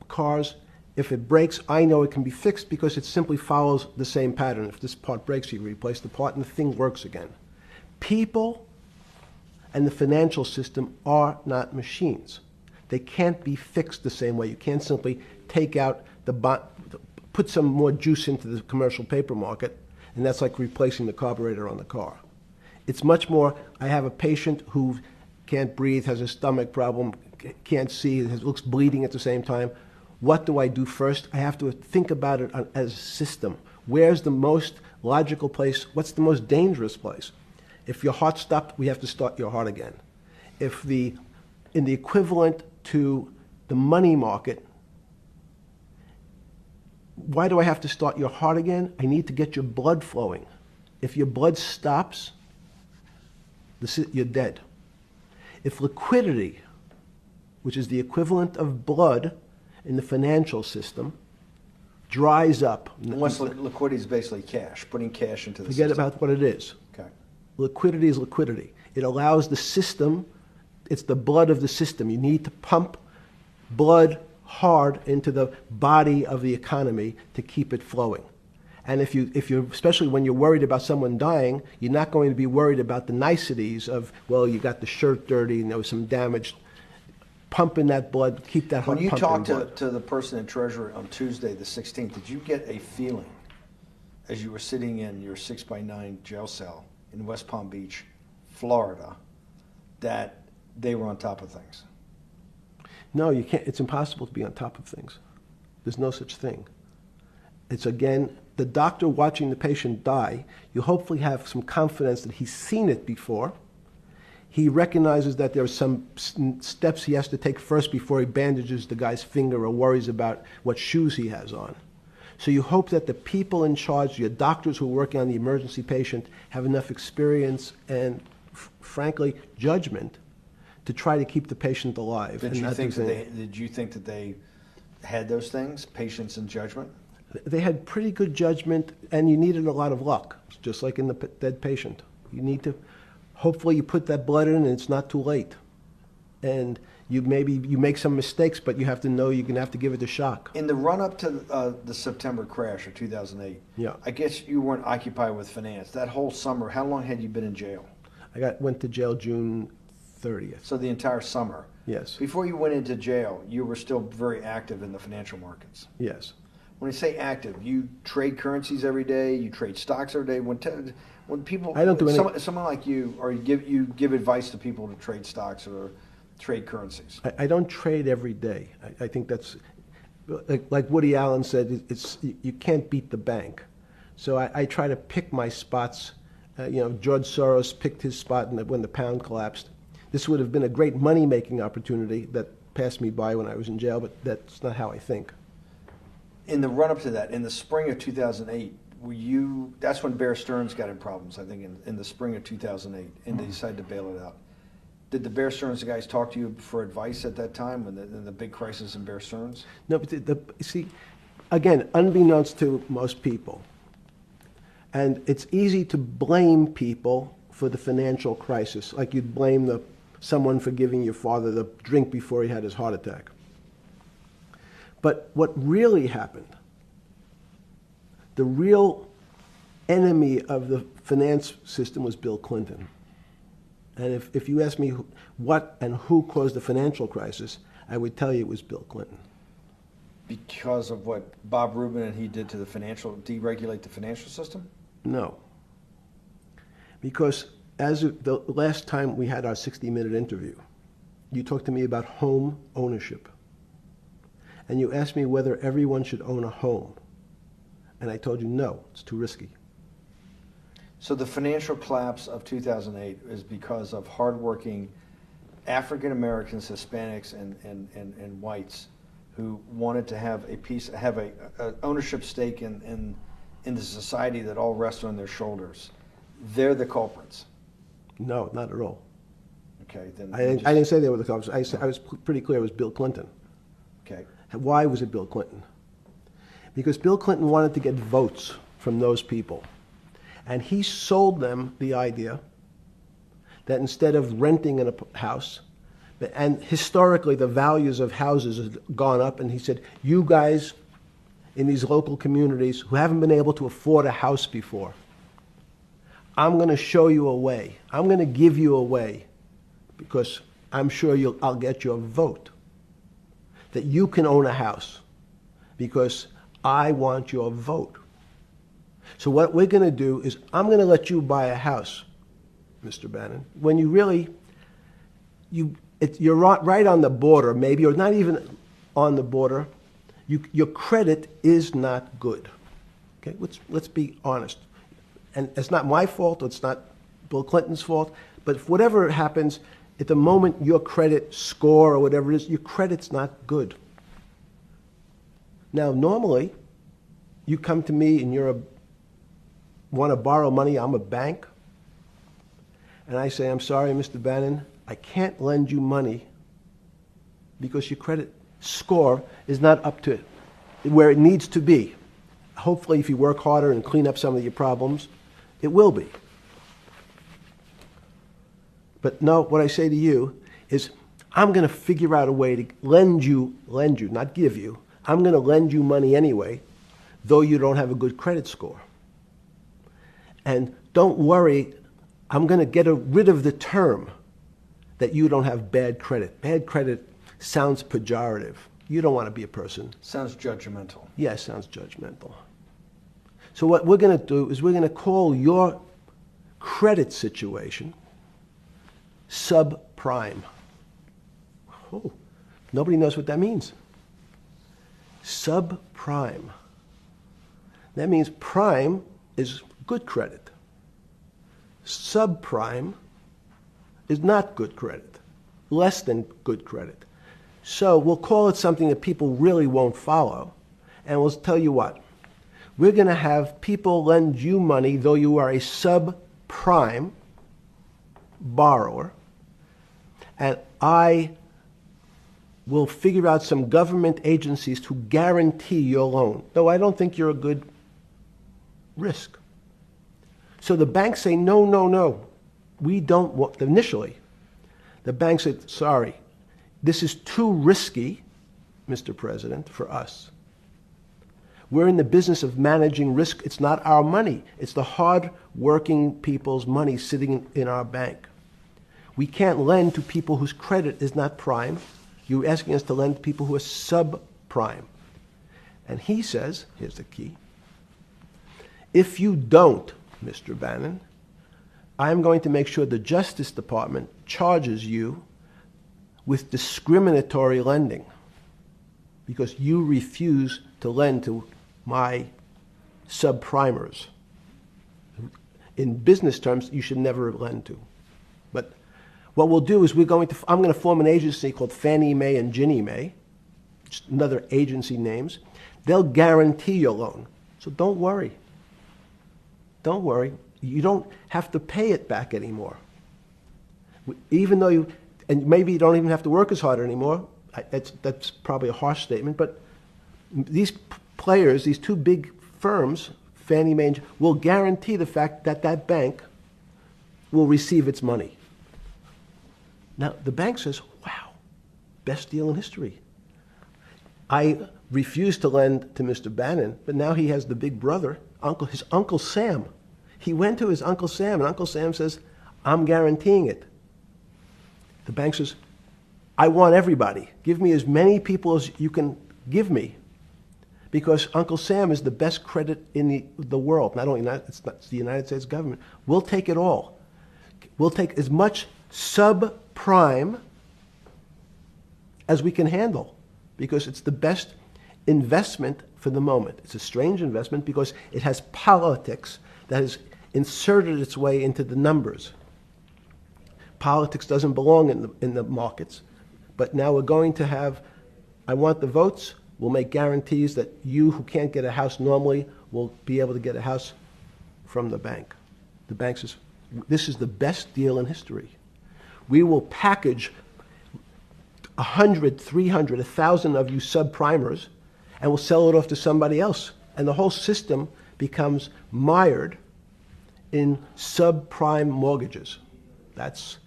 Speaker 3: cars, if it breaks, I know it can be fixed because it simply follows the same pattern. If this part breaks, you replace the part and the thing works again. People and the financial system are not machines. They can't be fixed the same way. You can't simply take out put some more juice into the commercial paper market, and that's like replacing the carburetor on the car. It's much more, I have a patient who can't breathe, has a stomach problem, can't see, looks bleeding at the same time. What do I do first? I have to think about it as a system. Where's the most logical place? What's the most dangerous place? If your heart stopped, we have to start your heart again. In the equivalent to the money market, why do I have to start your heart again? I need to get your blood flowing. If your blood stops, you're dead. If liquidity, which is the equivalent of blood in the financial system, dries up.
Speaker 1: Once liquidity is basically cash, putting cash into the
Speaker 3: Forget
Speaker 1: system.
Speaker 3: about what it is.
Speaker 1: Okay.
Speaker 3: Liquidity is liquidity. It allows the system, it's the blood of the system. You need to pump blood hard into the body of the economy to keep it flowing. And if you're, especially when you're worried about someone dying, you're not going to be worried about the niceties of, well, you got the shirt dirty and there was some damage. Pump in that blood, keep that heart
Speaker 1: When you
Speaker 3: pumping
Speaker 1: talked to the person in Treasury on Tuesday, the 16th, did you get a feeling as you were sitting in your 6x9 jail cell in West Palm Beach, Florida, that they were on top of things?
Speaker 3: No, you can't. It's impossible to be on top of things. There's no such thing. It's, again, the doctor watching the patient die. You hopefully have some confidence that he's seen it before. He recognizes that there are some steps he has to take first before he bandages the guy's finger or worries about what shoes he has on. So you hope that the people in charge, your doctors who are working on the emergency patient, have enough experience and, frankly, judgment to try to keep the patient alive.
Speaker 1: Did you think that they had those things, patience and judgment?
Speaker 3: They had pretty good judgment, and you needed a lot of luck, just like in the dead patient. You need to, hopefully you put that blood in and it's not too late. And you make some mistakes, but you have to know you're going to have to give it a shock.
Speaker 1: In the run-up to the September crash of 2008,
Speaker 3: Yeah.
Speaker 1: I guess you weren't occupied with finance. That whole summer, how long had you been in jail?
Speaker 3: Went to jail June 30th.
Speaker 1: So the entire summer.
Speaker 3: Yes.
Speaker 1: Before you went into jail, you were still very active in the financial markets.
Speaker 3: Yes.
Speaker 1: When you say active, you trade currencies every day, you trade stocks every day. When people,
Speaker 3: I don't do any.
Speaker 1: someone like you, or you give advice to people to trade stocks or trade currencies.
Speaker 3: I don't trade every day. I think that's, like Woody Allen said, you can't beat the bank. So I try to pick my spots. George Soros picked his spot when the pound collapsed. This would have been a great money-making opportunity that passed me by when I was in jail, but that's not how I think.
Speaker 1: In the run-up to that, in the spring of 2008, that's when Bear Stearns got in problems, I think, in the spring of 2008, and they decided to bail it out. Did the Bear Stearns guys talk to you for advice at that time, when the big crisis in Bear Stearns?
Speaker 3: No, but see, again, unbeknownst to most people, and it's easy to blame people for the financial crisis, like you'd blame someone for giving your father the drink before he had his heart attack. But what really happened, the real enemy of the finance system was Bill Clinton. And if you ask me what and who caused the financial crisis, I would tell you it was Bill Clinton.
Speaker 1: Because of what Bob Rubin and he did to deregulate the financial system?
Speaker 3: No. Because as of the last time we had our 60-minute interview, you talked to me about home ownership. and you asked me whether everyone should own a home. And I told you, no, it's too risky.
Speaker 1: So the financial collapse of 2008 is because of hardworking African Americans, Hispanics, and whites who wanted to have a ownership stake in the society that all rests on their shoulders. They're the culprits.
Speaker 3: No, not at all.
Speaker 1: Okay, then
Speaker 3: I didn't say they were the culprits. I was pretty clear it was Bill Clinton.
Speaker 1: Okay.
Speaker 3: Why was it Bill Clinton? Because Bill Clinton wanted to get votes from those people. And he sold them the idea that instead of renting in a house, and historically the values of houses have gone up, and he said, you guys in these local communities who haven't been able to afford a house before, I'm going to show you a way. I'm going to give you a way because I'm sure I'll get your vote that you can own a house because I want your vote. So what we're going to do is I'm going to let you buy a house, Mr. Bannon, when you really, you're right on the border, maybe, or not even on the border. Your credit is not good. Okay, let's be honest. And it's not my fault, it's not Bill Clinton's fault, but whatever happens, at the moment your credit score or whatever it is, your credit's not good. Now, normally, you come to me and want to borrow money, I'm a bank, and I say, I'm sorry, Mr. Bannon, I can't lend you money because your credit score is not up to where it needs to be. Hopefully, if you work harder and clean up some of your problems, it will be. But no, what I say to you is, I'm going to figure out a way to lend you, not give you. I'm going to lend you money anyway, though you don't have a good credit score. And don't worry, I'm going to get rid of the term that you don't have bad credit. Bad credit sounds pejorative. You don't want to be a person.
Speaker 1: Sounds judgmental.
Speaker 3: Yes, sounds judgmental. So what we're going to do is we're going to call your credit situation subprime. Oh, nobody knows what that means. Subprime. That means prime is good credit. Subprime is not good credit, less than good credit. So we'll call it something that people really won't follow, and we'll tell you what. We're going to have people lend you money, though you are a subprime borrower, and I will figure out some government agencies to guarantee your loan, though I don't think you're a good risk. So the banks say, no, no, no, we don't want, initially, the bank said, sorry, this is too risky, Mr. President, for us. We're in the business of managing risk. It's not our money. It's the hard-working people's money sitting in our bank. We can't lend to people whose credit is not prime. You're asking us to lend to people who are subprime. And he says, here's the key, if you don't, Mr. Bannon, I'm going to make sure the Justice Department charges you with discriminatory lending because you refuse to lend to my subprimers. In business terms, you should never lend to. But what we'll do is I'm going to form an agency called Fannie Mae and Ginnie Mae, just another agency names. They'll guarantee your loan. So don't worry. Don't worry. You don't have to pay it back anymore. Even though and maybe you don't even have to work as hard anymore. That's probably a harsh statement, but these players, these two big firms, Fannie Mae, will guarantee the fact that that bank will receive its money. Now, the bank says, wow, best deal in history. I refused to lend to Mr. Bannon, but now he has the big brother, his Uncle Sam. He went to his Uncle Sam, and Uncle Sam says, I'm guaranteeing it. The bank says, I want everybody. Give me as many people as you can give me, because Uncle Sam is the best credit in the world. Not only it's the United States government. We'll take it all. We'll take as much subprime as we can handle. because it's the best investment for the moment. It's a strange investment because it has politics that has inserted its way into the numbers. Politics doesn't belong in the markets, but now we're going to have, I want the votes, we'll make guarantees that you who can't get a house normally will be able to get a house from the bank. The bank says, this is the best deal in history. We will package 100, 300, 1,000 of you subprimers, and we'll sell it off to somebody else. And the whole system becomes mired in subprime mortgages. That's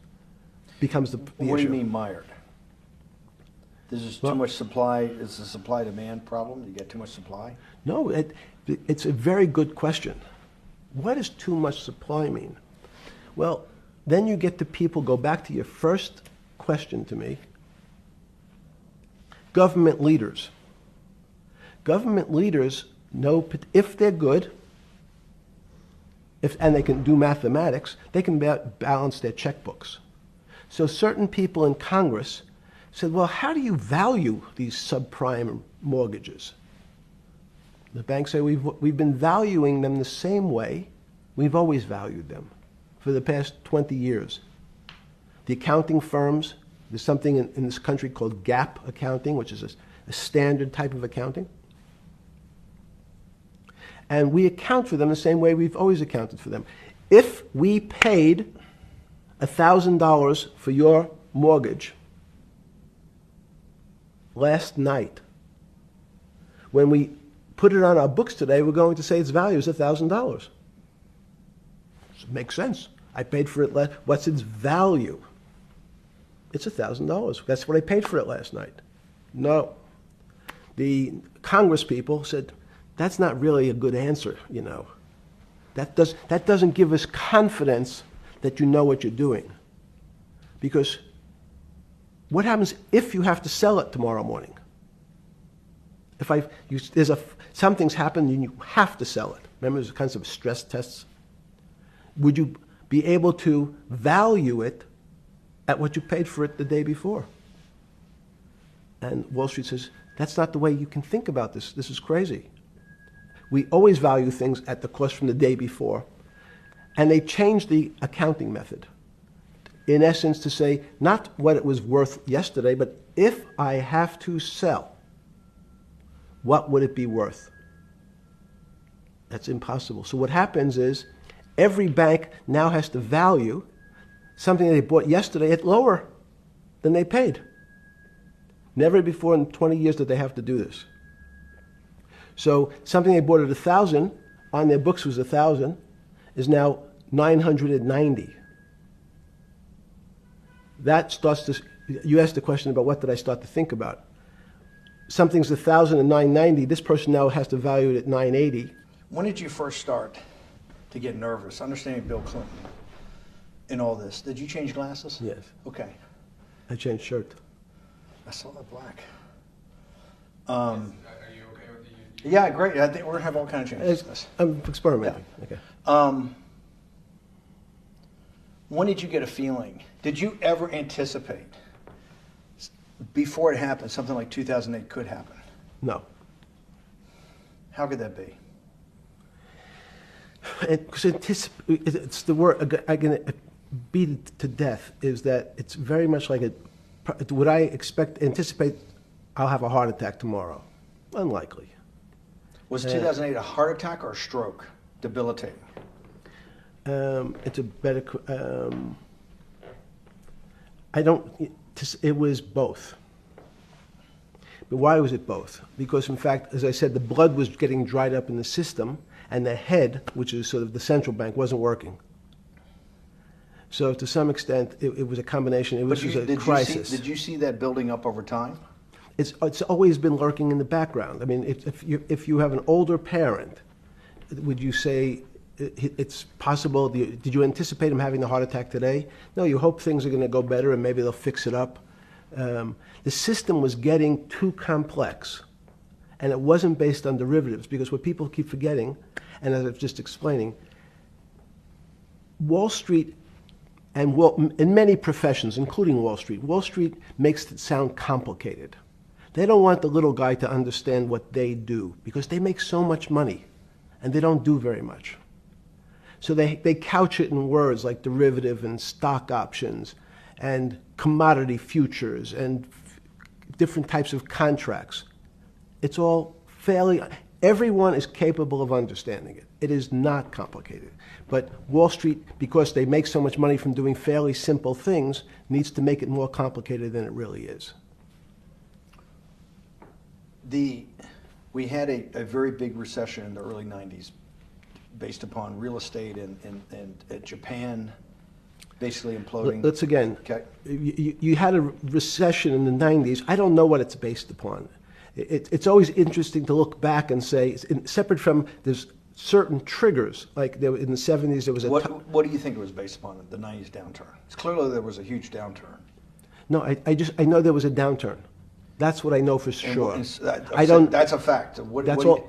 Speaker 3: becomes the
Speaker 1: What do
Speaker 3: issue.
Speaker 1: you mean mired? There's just too much supply. It's a supply-demand problem. You get too much supply.
Speaker 3: No, it's a very good question. What does too much supply mean? Well, then you get to people, go back to your first question to me, government leaders. Government leaders know if they're good, and they can do mathematics, they can balance their checkbooks. So certain people in Congress said, well, how do you value these subprime mortgages? The banks say, we've been valuing them the same way we've always valued them for the past 20 years. The accounting firms, there's something in this country called GAAP accounting, which is a standard type of accounting. And we account for them the same way we've always accounted for them. If we paid $1,000 for your mortgage last night, when we put it on our books today, we're going to say its value is $1,000. It makes sense. I paid for it what's its value? It's $1,000. That's what I paid for it last night. No. The Congress people said, that's not really a good answer, you know. That doesn't give us confidence that you know what you're doing. Because what happens if you have to sell it tomorrow morning? Something's happened and you have to sell it. Remember, there's kinds of stress tests. Would you be able to value it at what you paid for it the day before? And Wall Street says, that's not the way you can think about this. This is crazy. We always value things at the cost from the day before. And they changed the accounting method, in essence, to say not what it was worth yesterday, but if I have to sell, what would it be worth? That's impossible. So what happens is every bank now has to value something they bought yesterday at lower than they paid. Never before in 20 years did they have to do this. So something they bought at 1,000, on their books was 1,000, is now 990. That starts to, you asked the question about what did I start to think about. Something's 1,000 and 990, this person now has to value it at 980.
Speaker 1: When did you first start to get nervous? Understanding Bill Clinton in all this. Did you change glasses?
Speaker 3: Yes.
Speaker 1: Okay.
Speaker 3: I changed shirt.
Speaker 1: I saw that black.
Speaker 2: Are you okay with the?
Speaker 1: Yeah, great. I think we're gonna have all kinds of changes.
Speaker 3: I'm experimenting.
Speaker 1: Yeah.
Speaker 3: Okay.
Speaker 1: When did you get a feeling? Did you ever anticipate before it happened something like 2008 could happen?
Speaker 3: No.
Speaker 1: How could that be?
Speaker 3: It's the word I can beat it to death. Is that it's very much like would I anticipate I'll have a heart attack tomorrow? Unlikely.
Speaker 1: Was 2008 a heart attack or a stroke? Debilitating.
Speaker 3: It's a better. I don't. It was both. But why was it both? Because in fact, as I said, the blood was getting dried up in the system, and the head, which is sort of the central bank, wasn't working. So to some extent, it was a combination. It was a crisis.
Speaker 1: Did you see that building up over time?
Speaker 3: It's always been lurking in the background. I mean, if you have an older parent, would you say it's possible? Did you anticipate him having a heart attack today? No, you hope things are going to go better and maybe they'll fix it up. The system was getting too complex, and it wasn't based on derivatives, because what people keep forgetting, and as I was just explaining, Wall Street in many professions, including Wall Street makes it sound complicated. They don't want the little guy to understand what they do because they make so much money and they don't do very much. So they couch it in words like derivative and stock options and commodity futures and different types of contracts. It's all fairly, everyone is capable of understanding it. It is not complicated. But Wall Street, because they make so much money from doing fairly simple things, needs to make it more complicated than it really is.
Speaker 1: We had a very big recession in the early 90s based upon real estate and Japan basically imploding.
Speaker 3: Let's again,
Speaker 1: Okay.
Speaker 3: you had a recession in the 90s. I don't know what it's based upon. It's always interesting to look back and say, separate from there's certain triggers, like there, in the 70s there was a...
Speaker 1: What do you think it was based upon, the 90s downturn? It's clearly there was a huge downturn.
Speaker 3: No, I know there was a downturn. That's what I know for sure.
Speaker 1: I don't. That's a fact.
Speaker 3: That's all.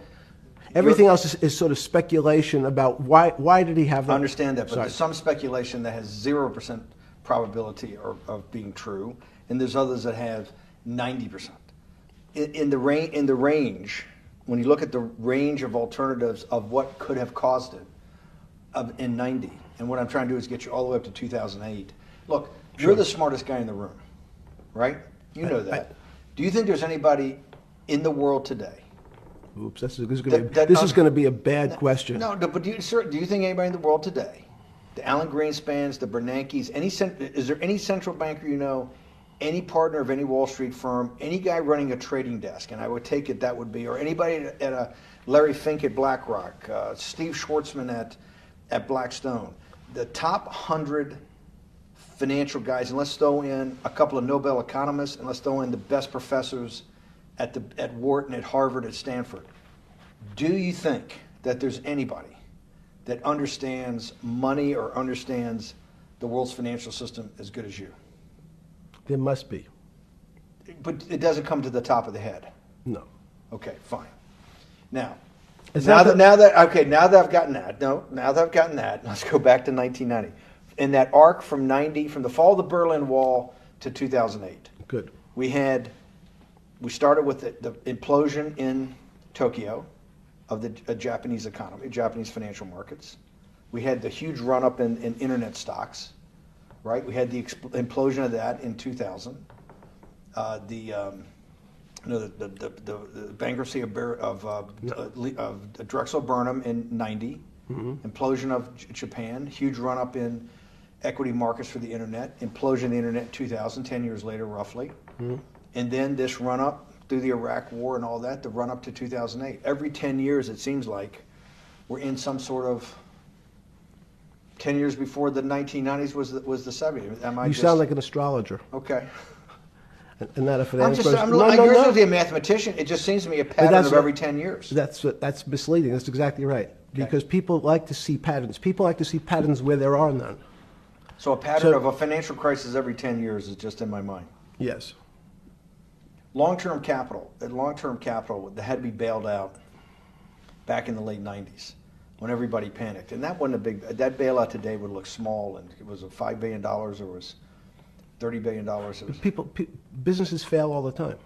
Speaker 3: Everything else is sort of speculation about why did he have that?
Speaker 1: I understand that, but
Speaker 3: Sorry.
Speaker 1: there's some speculation that has 0% probability of being true, and there's others that have 90%. In the range, when you look at the range of alternatives of what could have caused it in 90, and what I'm trying to do is get you all the way up to 2008. Look,
Speaker 3: Sure.
Speaker 1: you're the smartest guy in the room, right? You know that. Do you think there's anybody in the world today?
Speaker 3: Oops, this is going to be a bad question.
Speaker 1: No, but do you think anybody in the world today, the Alan Greenspans, the Bernankes, is there any central banker you know, any partner of any Wall Street firm, any guy running a trading desk, and I would take it that would be, or anybody at a Larry Fink at BlackRock, Steve Schwartzman at Blackstone, the top 100 financial guys, and let's throw in a couple of Nobel economists, and let's throw in the best professors at Wharton, at Harvard, at Stanford. Do you think that there's anybody that understands money or understands the world's financial system as good as you?
Speaker 3: There must be.
Speaker 1: But it doesn't come to the top of the head.
Speaker 3: No.
Speaker 1: Okay, fine. Now
Speaker 3: It's
Speaker 1: that
Speaker 3: not
Speaker 1: now that I've gotten that, let's go back to 1990. In that arc from the fall of the Berlin Wall to 2008.
Speaker 3: Good.
Speaker 1: We started with the implosion in Tokyo of the Japanese economy, Japanese financial markets. We had the huge run-up in internet stocks, right? We had the implosion of that in 2000. The bankruptcy of Drexel Burnham in 90. Mm-hmm. Implosion of Japan, huge run-up in equity markets for the internet, implosion of the internet in 2000, 10 years later roughly. Mm-hmm. And then this run-up through the Iraq War and all that, the run-up to 2008. Every 10 years, it seems like, we're in some sort of 10 years before the 1990s was the 70s.
Speaker 3: You sound like an astrologer.
Speaker 1: Okay.
Speaker 3: And not a finance person.
Speaker 1: You're supposed to be a mathematician. It just seems to me a pattern of every 10 years.
Speaker 3: That's misleading. That's exactly right. Okay. Because people like to see patterns. People like to see patterns where there are none.
Speaker 1: So a pattern of a financial crisis every 10 years is just in my mind.
Speaker 3: Yes.
Speaker 1: Long-term capital that had to be bailed out back in the late 90s when everybody panicked. And that wasn't that bailout today would look small, and it was $5 billion or was $30 billion.
Speaker 3: Businesses fail all the time.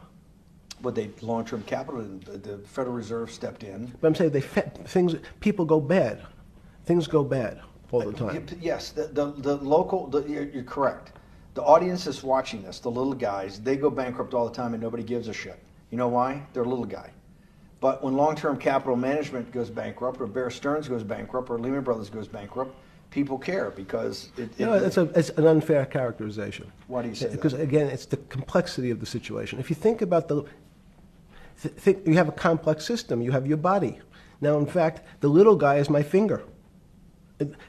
Speaker 1: But long-term capital, the Federal Reserve stepped in.
Speaker 3: But I'm saying people go bad. Things go bad all the time.
Speaker 1: Yes, you're correct. The audience is watching this, the little guys, they go bankrupt all the time and nobody gives a shit. You know why? They're a little guy. But when long-term capital management goes bankrupt, or Bear Stearns goes bankrupt, or Lehman Brothers goes bankrupt, people care because
Speaker 3: it's an unfair characterization.
Speaker 1: Why do you say that?
Speaker 3: Because again, it's the complexity of the situation. If you think about you have a complex system. You have your body. Now, in fact, the little guy is my finger.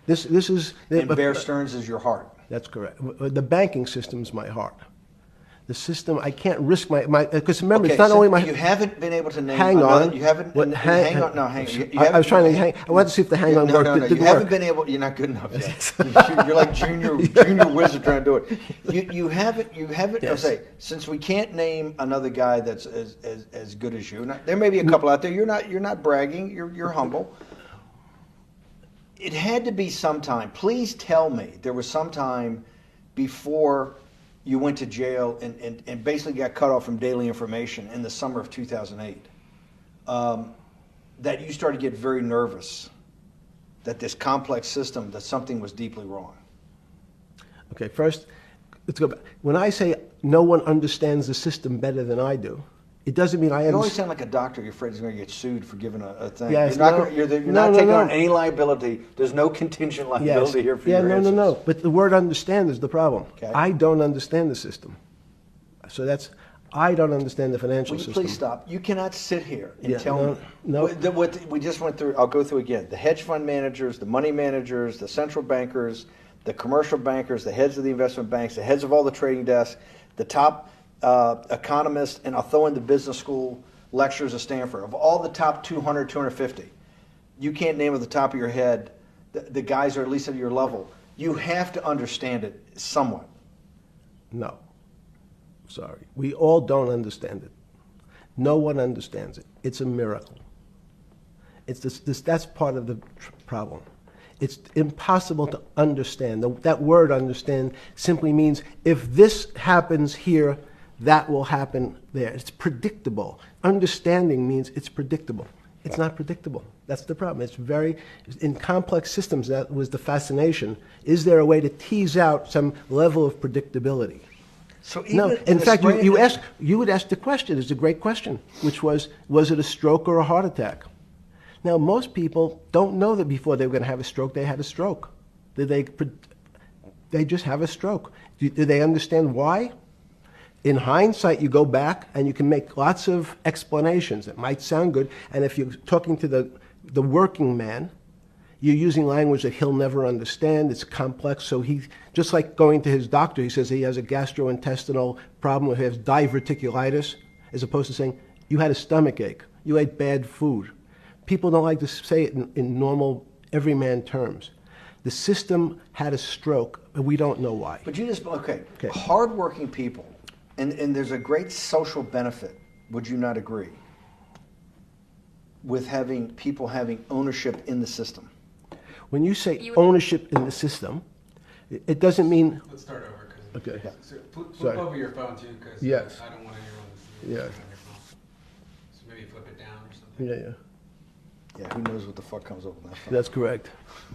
Speaker 3: This is.
Speaker 1: And Bear Stearns is your heart.
Speaker 3: That's correct. The banking system is my heart. The system, I can't risk my because remember, it's not only my.
Speaker 1: You haven't been able to name.
Speaker 3: Hang on.
Speaker 1: You haven't. Hang on. No, hang.
Speaker 3: I was trying to hang. I wanted to see if the hang on worked.
Speaker 1: No. You haven't been able. You're not good enough yet. You're like junior wizard trying to do it. You haven't. Yes. I'll say, since we can't name another guy that's as good as you. Now, there may be a couple out there. You're not bragging. You're humble. It had to be sometime. Please tell me there was some time before you went to jail and basically got cut off from daily information in the summer of 2008, that you started to get very nervous that this complex system, that something was deeply wrong?
Speaker 3: Okay, first, let's go back. When I say no one understands the system better than I do, it doesn't mean I
Speaker 1: You always
Speaker 3: understand.
Speaker 1: sound like a doctor. You're afraid he's going to get sued for giving a thing.
Speaker 3: Yes,
Speaker 1: you're not,
Speaker 3: no.
Speaker 1: you're
Speaker 3: No,
Speaker 1: not
Speaker 3: no,
Speaker 1: taking
Speaker 3: no.
Speaker 1: on any liability. There's no contingent
Speaker 3: Yes.
Speaker 1: liability here for
Speaker 3: Yeah,
Speaker 1: your
Speaker 3: no,
Speaker 1: answers.
Speaker 3: no. But the word understand is the problem.
Speaker 1: Okay.
Speaker 3: I don't understand the system. So I don't understand the financial
Speaker 1: Will you
Speaker 3: system.
Speaker 1: please stop? You cannot sit here and
Speaker 3: Yeah,
Speaker 1: tell
Speaker 3: no,
Speaker 1: me
Speaker 3: no.
Speaker 1: what we just went through. I'll go through again. The hedge fund managers, the money managers, the central bankers, the commercial bankers, the heads of the investment banks, the heads of all the trading desks, the top economists, and I'll throw in the business school lecturers at Stanford. Of all the top 200, 250, you can't name at the top of your head the guys are at least at your level. You have to understand it somewhat.
Speaker 3: No. Sorry. We all don't understand it. No one understands it. It's a miracle. It's that's part of the problem. It's impossible to understand. That word understand simply means if this happens here, that will happen there. It's predictable. Understanding means it's predictable. It's not predictable. That's the problem. In complex systems, that was the fascination. Is there a way to tease out some level of predictability?
Speaker 1: So even
Speaker 3: No,
Speaker 1: in
Speaker 3: in
Speaker 1: the
Speaker 3: fact,
Speaker 1: spring-
Speaker 3: you would ask the question, it's a great question, which was it a stroke or a heart attack? Now, most people don't know that before they were going to have a stroke, they had a stroke. They just have a stroke. Do they understand why? In hindsight, you go back and you can make lots of explanations. It might sound good, and if you're talking to the working man, you're using language that he'll never understand. It's complex. So he, just like going to his doctor, he says he has a gastrointestinal problem, he has diverticulitis, as opposed to saying, you had a stomach ache, you ate bad food. People don't like to say it in normal, everyman terms. The system had a stroke, and we don't know why.
Speaker 1: But you just, okay.
Speaker 3: Okay.
Speaker 1: Hardworking people, and there's a great social benefit, would you not agree, with having people having ownership in the system?
Speaker 3: When you say ownership in the system, it doesn't mean.
Speaker 2: Let's start over. 'Cause
Speaker 3: Okay.
Speaker 2: So flip
Speaker 3: Sorry.
Speaker 2: over your phone too, because
Speaker 3: Yes.
Speaker 2: I don't want anyone to see
Speaker 3: Yeah.
Speaker 2: what's on your phone. So maybe flip it down or something.
Speaker 3: Yeah.
Speaker 1: Yeah, who knows what the fuck comes up with that phone?
Speaker 3: That's correct.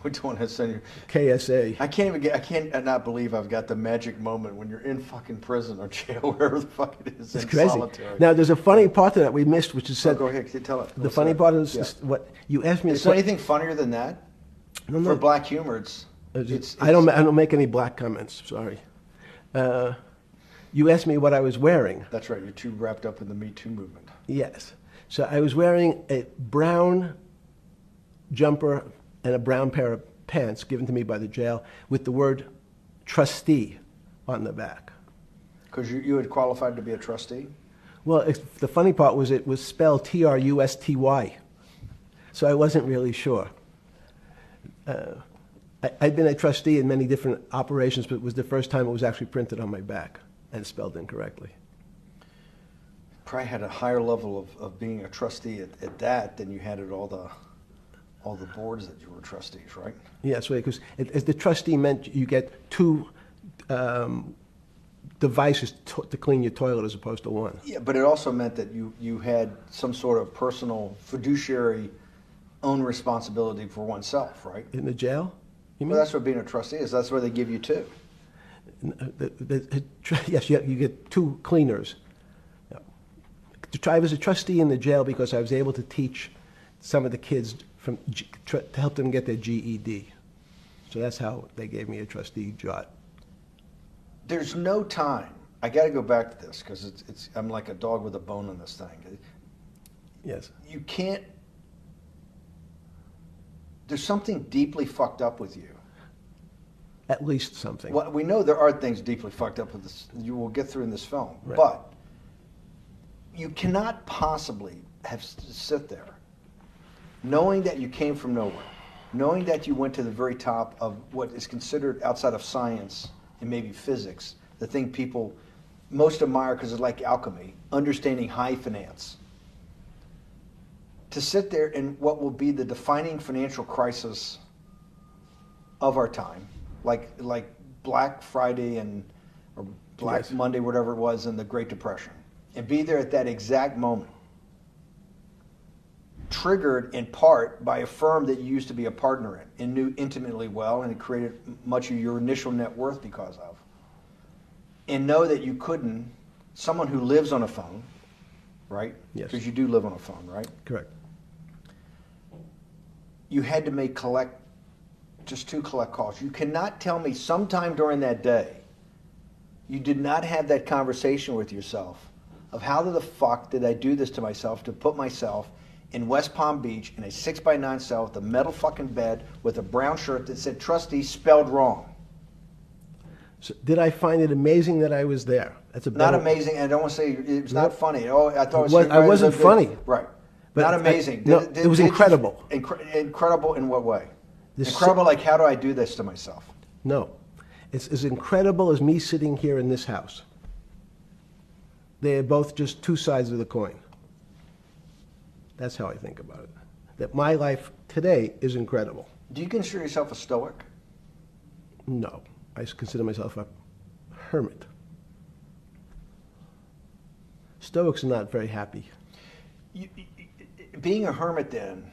Speaker 1: We don't want to send you.
Speaker 3: KSA.
Speaker 1: I can't not believe I've got the magic moment when you're in fucking prison or jail, wherever the fuck it is,
Speaker 3: It's
Speaker 1: in
Speaker 3: crazy.
Speaker 1: solitary.
Speaker 3: Now, there's a funny part to that we missed, which is
Speaker 1: So
Speaker 3: said.
Speaker 1: go ahead, tell it.
Speaker 3: The
Speaker 1: What's
Speaker 3: funny
Speaker 1: that?
Speaker 3: part is
Speaker 1: Yeah.
Speaker 3: what you asked me.
Speaker 1: Is there anything funnier than that?
Speaker 3: No,
Speaker 1: For black humor,
Speaker 3: I don't make any black comments. Sorry. You asked me what I was wearing.
Speaker 1: That's right. You're too wrapped up in the Me Too movement.
Speaker 3: Yes. So I was wearing a brown jumper and a brown pair of pants given to me by the jail with the word trustee on the back.
Speaker 1: Because you had qualified to be a trustee?
Speaker 3: Well, the funny part was it was spelled Trusty. So I wasn't really sure. I'd been a trustee in many different operations, but it was the first time it was actually printed on my back and spelled incorrectly.
Speaker 1: Probably had a higher level of being a trustee at that than you had at all the boards that you were trustees, right?
Speaker 3: Yes, because as the trustee meant you get two devices to clean your toilet as opposed to one.
Speaker 1: Yeah, but it also meant that you had some sort of personal fiduciary own responsibility for oneself, right?
Speaker 3: In the jail? You mean?
Speaker 1: Well, that's what being a trustee is. That's where they give you two.
Speaker 3: Yes, you get two cleaners. I was a trustee in the jail because I was able to teach some of the kids to help them get their GED. So that's how they gave me a trustee job.
Speaker 1: There's no time. I got to go back to this because I'm like a dog with a bone in this thing.
Speaker 3: Yes.
Speaker 1: You can't. There's something deeply fucked up with you.
Speaker 3: At least something.
Speaker 1: Well, we know there are things deeply fucked up with this. You will get through in this film,
Speaker 3: Right.
Speaker 1: but you cannot possibly sit there, knowing that you came from nowhere, knowing that you went to the very top of what is considered outside of science and maybe physics, the thing people most admire because it's like alchemy, understanding high finance. To sit there in what will be the defining financial crisis of our time, like Black Friday and or Black
Speaker 3: Yes.
Speaker 1: Monday, whatever it was, in the Great Depression, and be there at that exact moment, triggered in part by a firm that you used to be a partner in and knew intimately well, and it created much of your initial net worth because of, and know that you couldn't, someone who lives on a phone, right?
Speaker 3: Yes.
Speaker 1: Because you do live on a phone, right?
Speaker 3: Correct.
Speaker 1: You had to make just 2 collect calls. You cannot tell me sometime during that day you did not have that conversation with yourself of how the fuck did I do this to myself to put myself in West Palm Beach in a 6x9 cell with a metal fucking bed with a brown shirt that said trustee spelled wrong.
Speaker 3: So did I find it amazing that I was there? That's a
Speaker 1: Not
Speaker 3: better-
Speaker 1: amazing, and I don't want to say it's not
Speaker 3: Nope.
Speaker 1: funny. Oh, I thought
Speaker 3: It was- I wasn't funny.
Speaker 1: Right.
Speaker 3: But
Speaker 1: Not
Speaker 3: I-
Speaker 1: amazing.
Speaker 3: no, it was incredible.
Speaker 1: Incredible in what way?
Speaker 3: This-
Speaker 1: Incredible like, how do I do this to myself?
Speaker 3: No. It's as incredible as me sitting here in this house. They are both just 2 sides of the coin. That's how I think about it. That my life today is incredible.
Speaker 1: Do you consider yourself a stoic?
Speaker 3: No. I consider myself a hermit. Stoics are not very happy.
Speaker 1: Being a hermit then,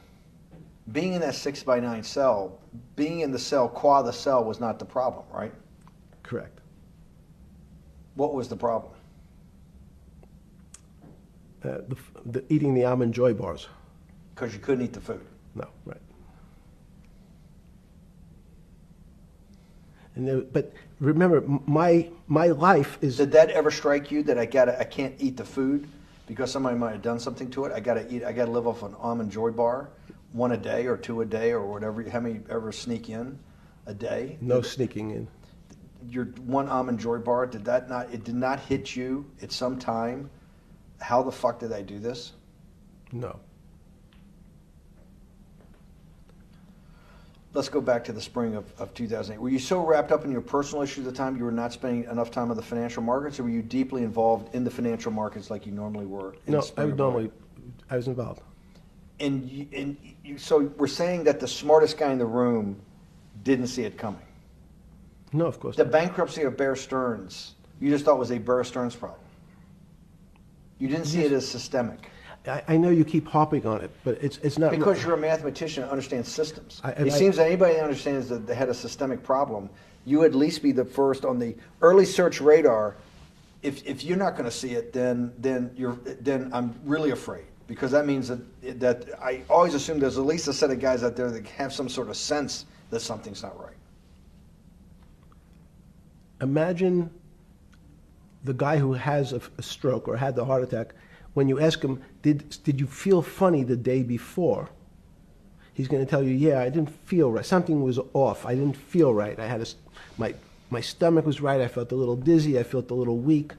Speaker 1: being in that 6x9 cell, being in the cell qua the cell was not the problem, right?
Speaker 3: Correct.
Speaker 1: What was the problem?
Speaker 3: Eating the almond joy bars.
Speaker 1: Because you couldn't eat the food.
Speaker 3: No, right. And but remember, my life is.
Speaker 1: Did that ever strike you that I can't eat the food because somebody might have done something to it? I gotta live off an almond joy bar, 1 a day or 2 a day or whatever. How many ever sneak in a day?
Speaker 3: No sneaking in.
Speaker 1: Your 1 almond joy bar, it did not hit you at some time? How the fuck did I do this?
Speaker 3: No.
Speaker 1: Let's go back to the spring of 2008. Were you so wrapped up in your personal issues at the time you were not spending enough time on the financial markets, or were you deeply involved in the financial markets like you normally were? In
Speaker 3: No,
Speaker 1: the spring of 08?
Speaker 3: I was involved.
Speaker 1: So we're saying that the smartest guy in the room didn't see it coming.
Speaker 3: No, of course
Speaker 1: The
Speaker 3: not.
Speaker 1: bankruptcy of Bear Stearns, you just thought was a Bear Stearns problem. You didn't see it as systemic.
Speaker 3: I know you keep harping on it, but it's not.
Speaker 1: Because you're a mathematician and understands systems.
Speaker 3: I-
Speaker 1: It seems that anybody that understands that they had a systemic problem, you would at least be the first on the early search radar. If you're not going to see it, then I'm really afraid, because that means that I always assume there's at least a set of guys out there that have some sort of sense that something's not right.
Speaker 3: Imagine the guy who has a stroke or had the heart attack. When you ask him, did you feel funny the day before? He's going to tell you, yeah, I didn't feel right. Something was off. I didn't feel right. I had my stomach was right. I felt a little dizzy. I felt a little weak.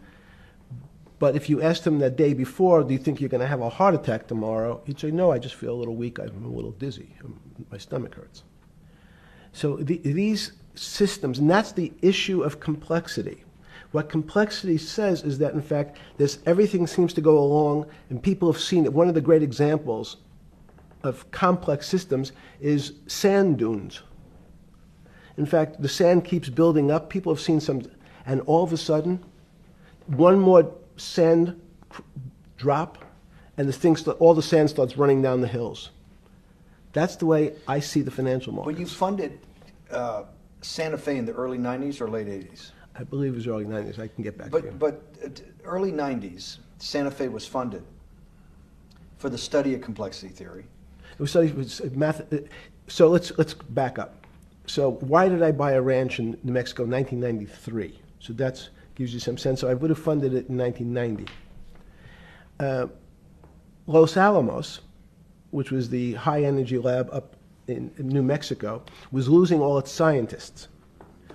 Speaker 3: But if you asked him that day before, do you think you're going to have a heart attack tomorrow? He'd say, no, I just feel a little weak. I'm a little dizzy. My stomach hurts. So these systems, and that's the issue of complexity. What complexity says is that, in fact, everything seems to go along, and people have seen it. One of the great examples of complex systems is sand dunes. In fact, the sand keeps building up. People have seen some, and all of a sudden, one more sand drop, and all the sand starts running down the hills. That's the way I see the financial markets.
Speaker 1: When you funded Santa Fe in the early 90s or late 80s?
Speaker 3: I believe it was early 90s. I can get back to you.
Speaker 1: But early 90s, Santa Fe was funded for the study of complexity theory.
Speaker 3: It was math. So let's back up. So why did I buy a ranch in New Mexico in 1993? So that gives you some sense. So I would have funded it in 1990. Los Alamos, which was the high energy lab up in New Mexico, was losing all its scientists.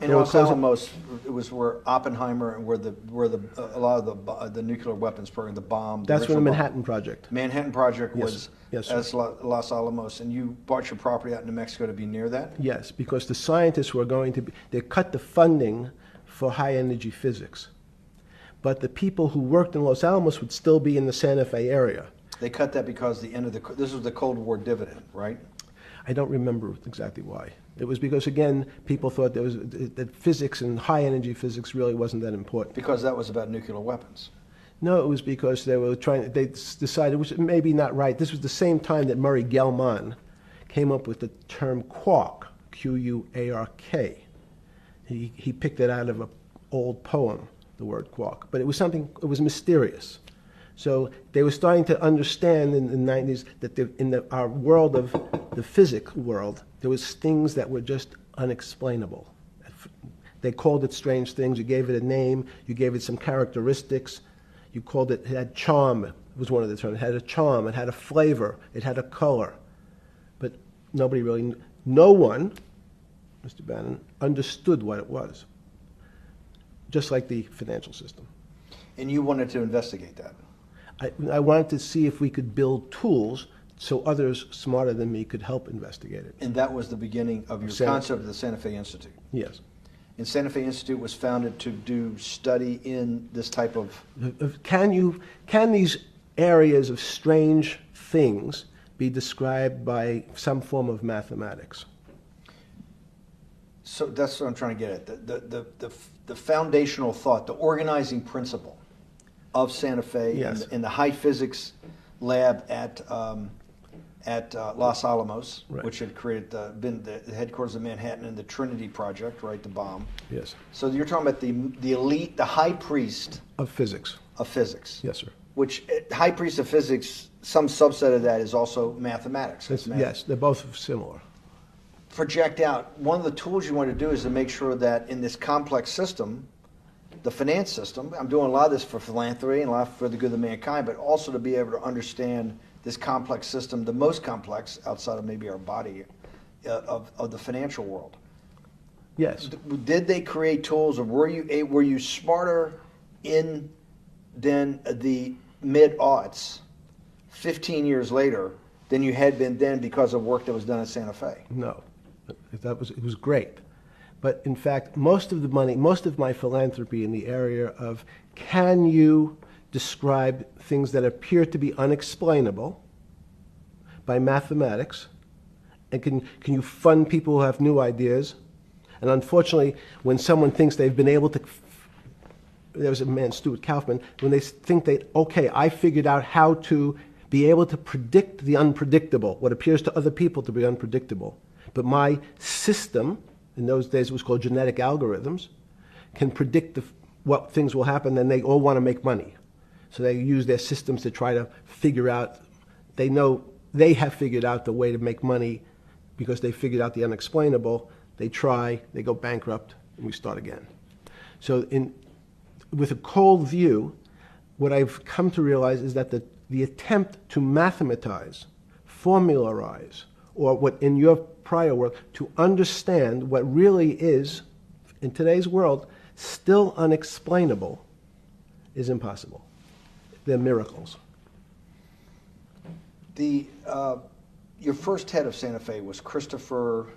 Speaker 1: In
Speaker 3: They were
Speaker 1: Los
Speaker 3: closing-
Speaker 1: Alamos, it was where Oppenheimer and where a lot of the nuclear weapons program, the bomb.
Speaker 3: That's when the
Speaker 1: original bomb.
Speaker 3: Manhattan Project.
Speaker 1: Manhattan Project
Speaker 3: Yes.
Speaker 1: was
Speaker 3: Yes, sir.
Speaker 1: as Los Alamos, and you bought your property out in New Mexico to be near that?
Speaker 3: Yes, because the scientists were going to they cut the funding for high energy physics. But the people who worked in Los Alamos would still be in the Santa Fe area.
Speaker 1: They cut that because this was the Cold War dividend, right?
Speaker 3: I don't remember exactly why. It was because, again, people thought that physics and high-energy physics really wasn't that important.
Speaker 1: Because that was about nuclear weapons.
Speaker 3: No, it was because they decided, which may be not right. This was the same time that Murray Gell-Mann came up with the term quark, Q-U-A-R-K. He picked it out of an old poem, the word quark. But it was mysterious. So they were starting to understand in the 90s that our world of the physics world, there was things that were just unexplainable. They called it strange things. You gave it a name. You gave it some characteristics. You called it had charm, was one of the terms. It had a charm. It had a flavor. It had a color. But nobody really, no one, Mr. Bannon, understood what it was. Just like the financial system.
Speaker 1: And you wanted to investigate that.
Speaker 3: I wanted to see if we could build tools so others smarter than me could help investigate it.
Speaker 1: And that was the beginning of your concept of the Santa Fe Institute.
Speaker 3: Yes.
Speaker 1: And Santa Fe Institute was founded to do study in this type of...
Speaker 3: Can these areas of strange things be described by some form of mathematics?
Speaker 1: So that's what I'm trying to get at. The foundational thought, the organizing principle of Santa Fe,
Speaker 3: yes,
Speaker 1: in the high physics lab at Los Alamos,
Speaker 3: right,
Speaker 1: which had been the headquarters of Manhattan, and the Trinity Project, right, the bomb.
Speaker 3: Yes.
Speaker 1: So you're talking about the elite, the high priest
Speaker 3: of physics.
Speaker 1: Of physics.
Speaker 3: Yes, sir.
Speaker 1: Which high priest of physics, some subset of that is also mathematics.
Speaker 3: Yes, they're both similar.
Speaker 1: Project out. One of the tools you want to do is to make sure that in this complex system, the finance system, I'm doing a lot of this for philanthropy and a lot for the good of mankind, but also to be able to understand this complex system, the most complex outside of maybe our body, of the financial world.
Speaker 3: Yes.
Speaker 1: Did they create tools, or were you smarter in then the mid-aughts, 15 years later, than you had been then because of work that was done at Santa Fe?
Speaker 3: No, it was great. But in fact, most of the money, most of my philanthropy in the area of can you describe things that appear to be unexplainable by mathematics, and can you fund people who have new ideas? And unfortunately, when someone thinks they've been able to, there was a man, Stuart Kaufman, when they think okay, I figured out how to be able to predict the unpredictable, what appears to other people to be unpredictable. But my system, in those days it was called genetic algorithms, can predict what things will happen, and they all want to make money. So they use their systems to try to figure out, they know they have figured out the way to make money because they figured out the unexplainable. They try, they go bankrupt, and we start again. So with a cold view, what I've come to realize is that the attempt to mathematize, formularize, or what in your prior work, to understand what really is, in today's world, still unexplainable, is impossible. They're miracles.
Speaker 1: Your first head of Santa Fe was Christopher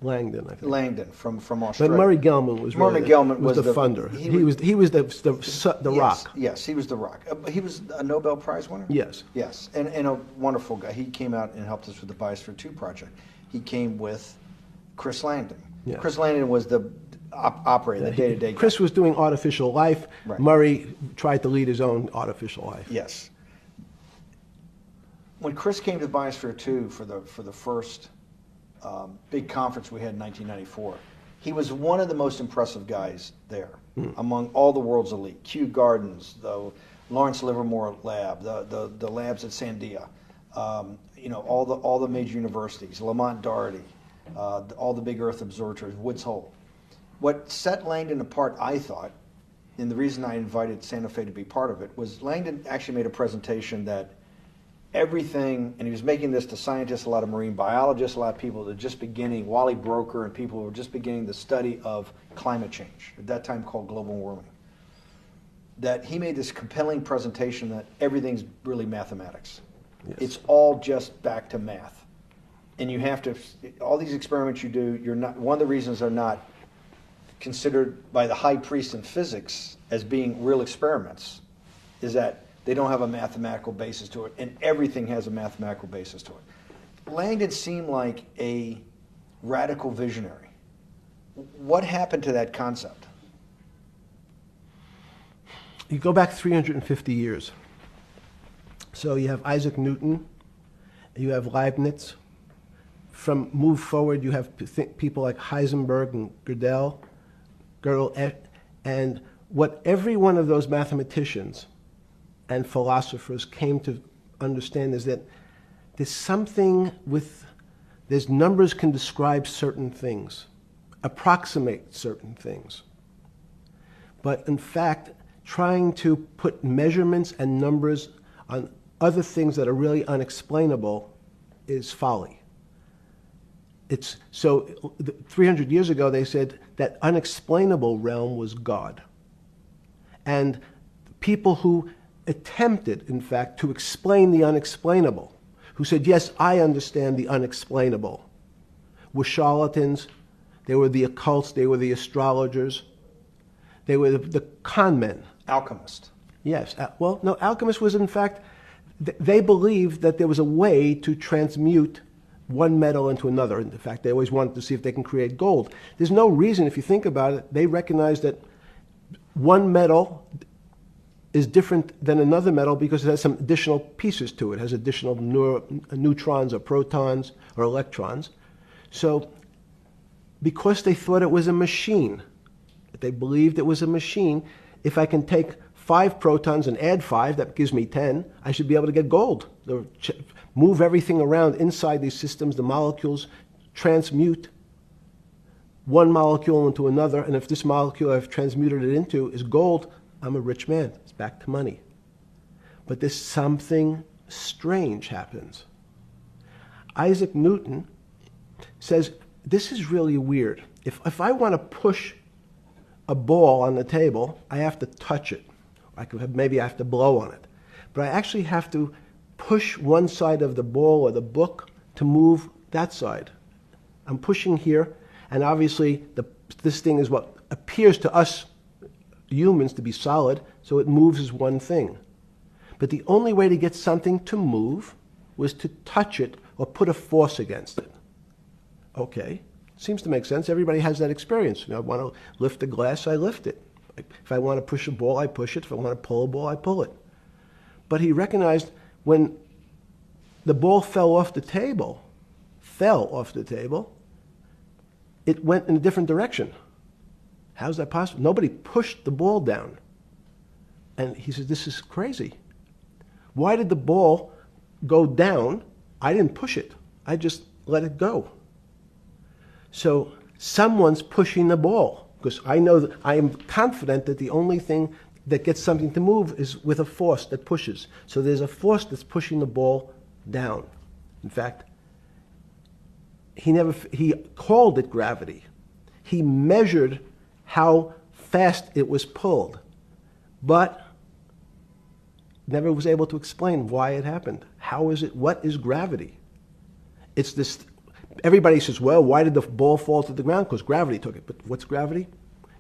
Speaker 3: Langdon, I think.
Speaker 1: Langdon from Australia.
Speaker 3: But Murray Gell-Mann was
Speaker 1: Murray Gell-Mann was the
Speaker 3: funder. He was the rock.
Speaker 1: Yes, he was the rock. He was a Nobel Prize winner?
Speaker 3: Yes.
Speaker 1: Yes, and a wonderful guy. He came out and helped us with the Biosphere 2 project. He came with Chris Langdon.
Speaker 3: Yeah.
Speaker 1: Chris Langdon was the operator, the day-to-day guy.
Speaker 3: Chris was doing artificial life.
Speaker 1: Right.
Speaker 3: Murray tried to lead his own artificial life.
Speaker 1: Yes. When Chris came to Biosphere 2 for the first big conference we had in 1994, he was one of the most impressive guys there among all the world's elite. Kew Gardens, the Lawrence Livermore Lab, the labs at Sandia, all the major universities, Lamont Doherty, all the big Earth observatories, Woods Hole. What set Langdon apart, I thought, and the reason I invited Santa Fe to be part of it, was Langdon actually made a presentation that everything, and he was making this to scientists, a lot of marine biologists, a lot of people that are just beginning, Wally Broker and people who were just beginning the study of climate change, at that time called global warming, that he made this compelling presentation that everything's really mathematics. Yes. It's all just back to math. And you have to, all these experiments you do, you're not, one of the reasons they're not considered by the high priest in physics as being real experiments is that they don't have a mathematical basis to it, and everything has a mathematical basis to it. Langdon seemed like a radical visionary. What happened to that concept?
Speaker 3: You go back 350 years. So you have Isaac Newton, you have Leibniz. Move forward, you have people like Heisenberg and Gödel, and what every one of those mathematicians and philosophers came to understand is that there's numbers can describe certain things, approximate certain things. But in fact, trying to put measurements and numbers on other things that are really unexplainable is folly. 300 years ago, they said that unexplainable realm was God. And people who attempted, in fact, to explain the unexplainable, who said, yes, I understand the unexplainable, were charlatans, they were the occults, they were the astrologers, they were the con men.
Speaker 1: Alchemist.
Speaker 3: Yes. Well, no, alchemist was, in fact, they believed that there was a way to transmute one metal into another. In fact, they always wanted to see if they can create gold. There's no reason, if you think about it, they recognize that one metal is different than another metal because it has some additional pieces to it. It has additional neutrons or protons or electrons. So because they thought it was a machine, they believed it was a machine, if I can take 5 protons and add 5, that gives me 10, I should be able to get gold. Move everything around inside these systems, the molecules transmute one molecule into another, and if this molecule I've transmuted it into is gold, I'm a rich man. It's back to money. But there's something strange happens. Isaac Newton says, this is really weird. If I want to push a ball on the table, I have to touch it. Maybe I have to blow on it. But I actually have to push one side of the ball or the book to move that side. I'm pushing here, and obviously this thing is what appears to us humans to be solid, so it moves as one thing. But the only way to get something to move was to touch it or put a force against it. Okay, seems to make sense. Everybody has that experience. I want to lift a glass, I lift it. If I want to push a ball, I push it. If I want to pull a ball, I pull it. But he recognized when the ball fell off the table, it went in a different direction. How's that possible? Nobody pushed the ball down. And he says, this is crazy. Why did the ball go down? I didn't push it. I just let it go. So someone's pushing the ball, because I know that I am confident that the only thing that gets something to move is with a force that pushes. So there's a force that's pushing the ball down. In fact, he called it gravity. He measured how fast it was pulled, but never was able to explain why it happened. How is it? What is gravity? It's this. Everybody says, well, why did the ball fall to the ground? Because gravity took it. But what's gravity?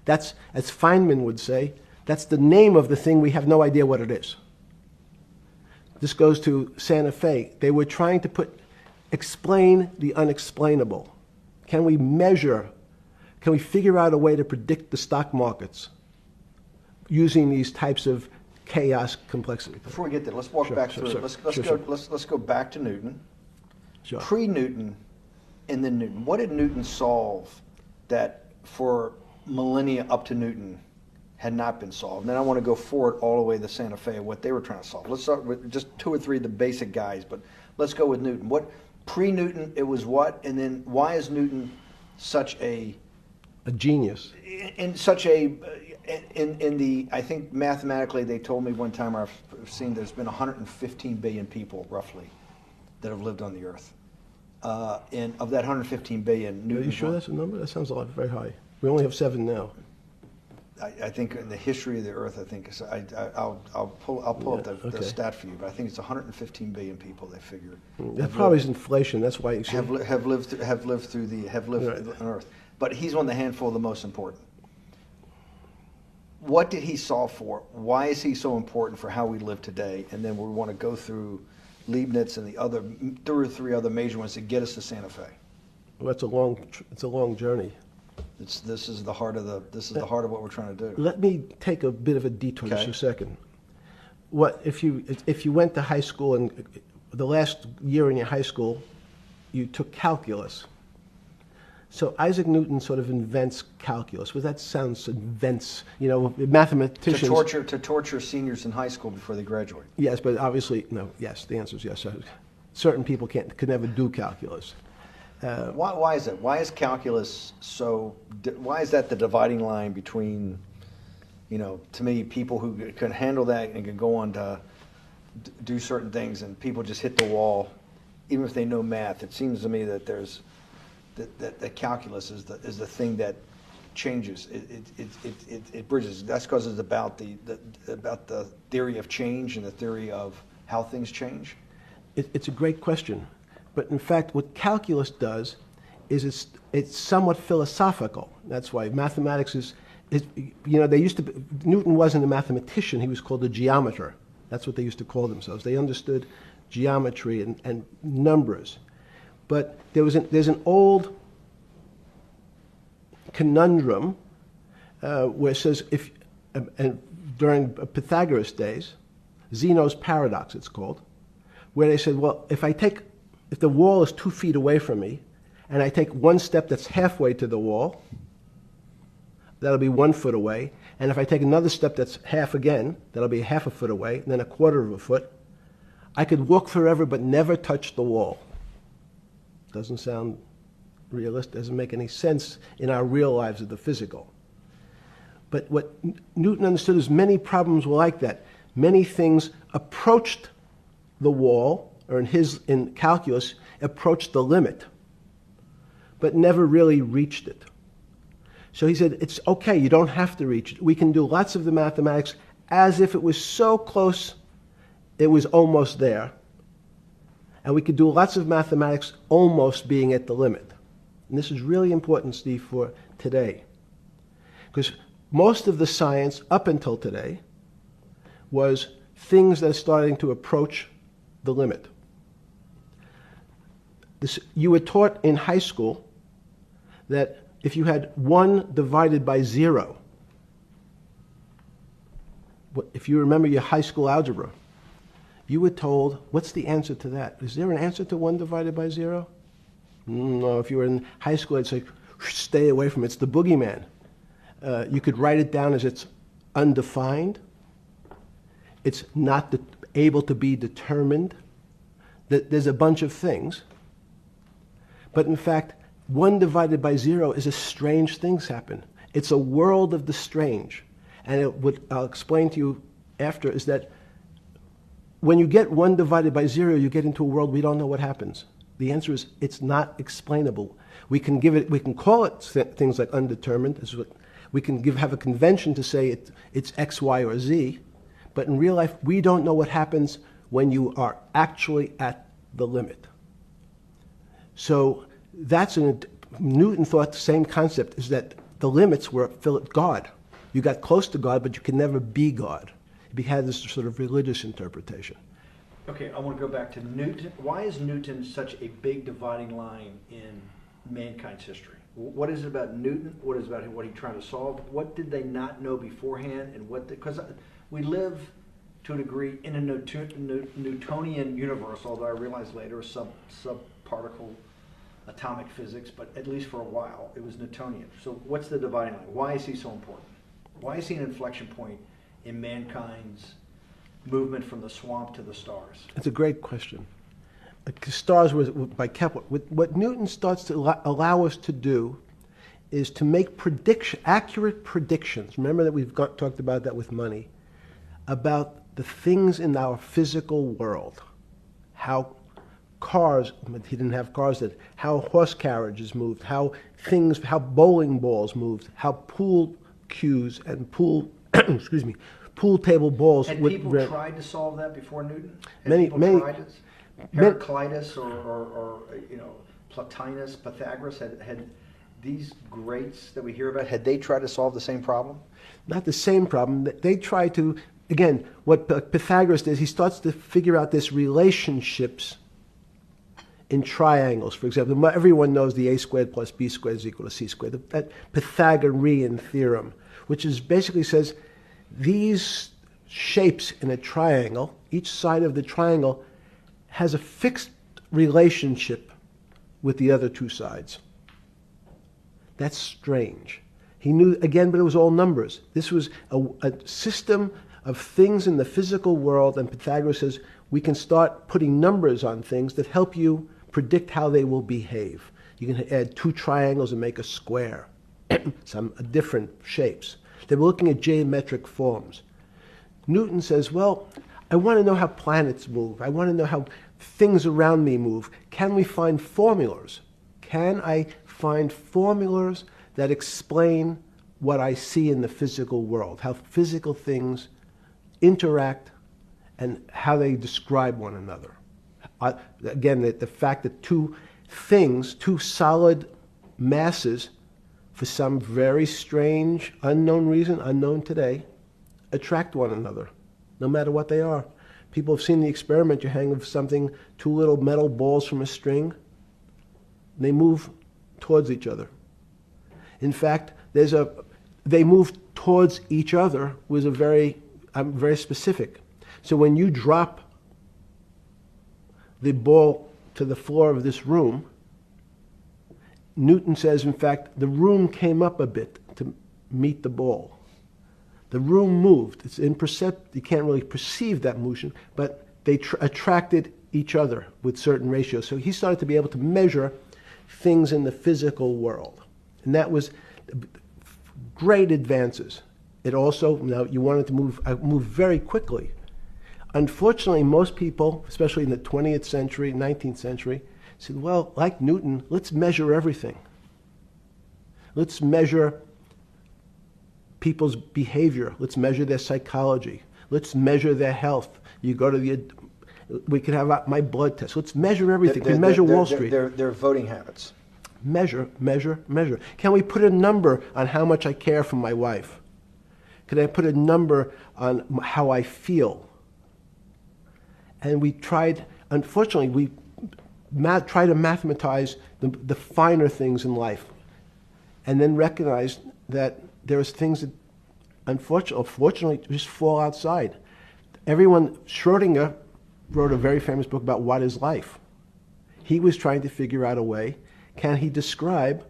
Speaker 3: That's, as Feynman would say, that's the name of the thing. We have no idea what it is. This goes to Santa Fe. They were trying to explain the unexplainable. Can we measure? Can we figure out a way to predict the stock markets using these types of chaos complexity?
Speaker 1: Before we get there, let's walk back through it. Let's go back to Newton.
Speaker 3: Sure.
Speaker 1: Pre-Newton and then Newton. What did Newton solve that for millennia up to Newton had not been solved? And then I want to go forward all the way to Santa Fe, what they were trying to solve. Let's start with just 2 or 3 of the basic guys, but let's go with Newton. What pre-Newton, it was what? And then why is Newton such a
Speaker 3: genius?
Speaker 1: In such a in the, I think mathematically they told me one time, I've seen there's been 115 billion people roughly that have lived on the earth. And of that 115 billion, Newton.
Speaker 3: Are you sure that's a number? That sounds a lot very high. We only have 7 now.
Speaker 1: I think in the history of the earth, I think I'll pull up the stat for you, but I think it's 115 billion people. They figure
Speaker 3: that probably is inflation. That's why you
Speaker 1: have lived on Earth. But he's one of the handful of the most important. What did he solve for? Why is he so important for how we live today? And then we want to go through Leibniz and the other 2 or 3 other major ones to get us to Santa Fe?
Speaker 3: Well, it's a long journey.
Speaker 1: This is the heart of what we're trying to do.
Speaker 3: Let me take a bit of a detour just
Speaker 1: Okay.
Speaker 3: a second. What if you went to high school and the last year in your high school, you took calculus? So Isaac Newton sort of invents calculus. Well, that sounds invents. Mathematicians.
Speaker 1: To torture seniors in high school before they graduate.
Speaker 3: Yes, but obviously no. Yes, the answer is yes. Certain people could never do calculus.
Speaker 1: Why is that? Why is calculus so? Why is that the dividing line between, to me, people who can handle that and can go on to do certain things, and people just hit the wall, even if they know math? It seems to me that there's that calculus is the thing that changes. It bridges. That's because it's about the theory of change and the theory of how things change.
Speaker 3: It's a great question. But in fact, what calculus does is it's somewhat philosophical. That's why mathematics is Newton wasn't a mathematician, he was called a geometer. That's what they used to call themselves. They understood geometry and numbers. But there's an old conundrum where it says, during Pythagoras' days, Zeno's paradox it's called, where they said, well, if the wall is 2 feet away from me, and I take one step that's halfway to the wall, that'll be 1 foot away. And if I take another step that's half again, that'll be half a foot away, and then a quarter of a foot. I could walk forever but never touch the wall. Doesn't sound realistic, doesn't make any sense in our real lives of the physical. But what Newton understood is many problems were like that. Many things approached the wall, or in calculus, approached the limit, but never really reached it. So he said, it's okay, you don't have to reach it. We can do lots of the mathematics as if it was so close, it was almost there. And we could do lots of mathematics almost being at the limit. And this is really important, Steve, for today. Because most of the science up until today was things that are starting to approach the limit. You were taught in high school that if you had 1 divided by 0, if you remember your high school algebra, you were told, what's the answer to that? Is there an answer to 1 divided by 0? No, if you were in high school, I'd say, stay away from it. It's the boogeyman. You could write it down as it's undefined. It's not able to be determined. There's a bunch of things. But in fact, 1 divided by 0 is a strange things happen. It's a world of the strange. And what I'll explain to you after is that when you get 1 divided by 0, you get into a world we don't know what happens. The answer is it's not explainable. We can call it things like undetermined. We can have a convention to say it's X, Y, or Z. But in real life, we don't know what happens when you are actually at the limit. So Newton thought the same concept is that the limits were God. You got close to God, but you could never be God. He had this sort of religious interpretation.
Speaker 1: Okay, I want to go back to Newton. Why is Newton such a big dividing line in mankind's history? What is it about Newton? What is it about what he tried to solve? What did they not know beforehand? And because we live to a degree in a Newtonian universe, although I realized later subparticle atomic physics, but at least for a while it was Newtonian. So what's the dividing line? Why is he so important? Why is he an inflection point in mankind's movement from the swamp to the stars?
Speaker 3: It's a great question. Stars was by Kepler. What Newton starts to allow us to do is to make accurate predictions. Remember that we've talked about that with money, about the things in our physical world, how cars, he didn't have cars then, how horse carriages moved, how bowling balls moved, how pool cues and pool table balls.
Speaker 1: Had people tried to solve that before Newton?
Speaker 3: Many
Speaker 1: tried it? Heraclitus or Plotinus, Pythagoras had these greats that we hear about. Had they tried to solve the same problem?
Speaker 3: Not the same problem. They tried to again, what Pythagoras does, he starts to figure out this relationships in triangles. For example, everyone knows the a squared plus b squared is equal to c squared. That Pythagorean theorem, which is basically says these shapes in a triangle, each side of the triangle has a fixed relationship with the other two sides. That's strange. He knew, again, but it was all numbers. This was a system of things in the physical world, and Pythagoras says we can start putting numbers on things that help you predict how they will behave. You can add two triangles and make a square, some different shapes. They were looking at geometric forms. Newton says, well, I want to know how planets move. I want to know how things around me move. Can we find formulas? Can I find formulas that explain what I see in the physical world, how physical things interact and how they describe one another? Again, the fact that two things, two solid masses, for some very strange, unknown reason, unknown today, attract one another, no matter what they are. People have seen the experiment. You hang something, two little metal balls from a string, and they move towards each other. In fact, they move towards each other was very specific. So when you drop the ball to the floor of this room, Newton says, in fact, the room came up a bit to meet the ball. The room moved. It's imperceptible. You can't really perceive that motion, but they attracted each other with certain ratios. So he started to be able to measure things in the physical world. And that was great advances. It also, now you wanted to move very quickly. Unfortunately, most people, especially in the 20th century, 19th century, said, well, like Newton, let's measure everything. Let's measure people's behavior. Let's measure their psychology. Let's measure their health. You go to we could have my blood test. Let's measure everything. We measure Wall Street.
Speaker 1: Their voting habits.
Speaker 3: Measure, measure, measure. Can we put a number on how much I care for my wife? Can I put a number on how I feel? And we tried, unfortunately, we try to mathematize the finer things in life, and then recognize that there's things that unfortunately just fall outside. Schrodinger wrote a very famous book about what is life. He was trying to figure out a way, can he describe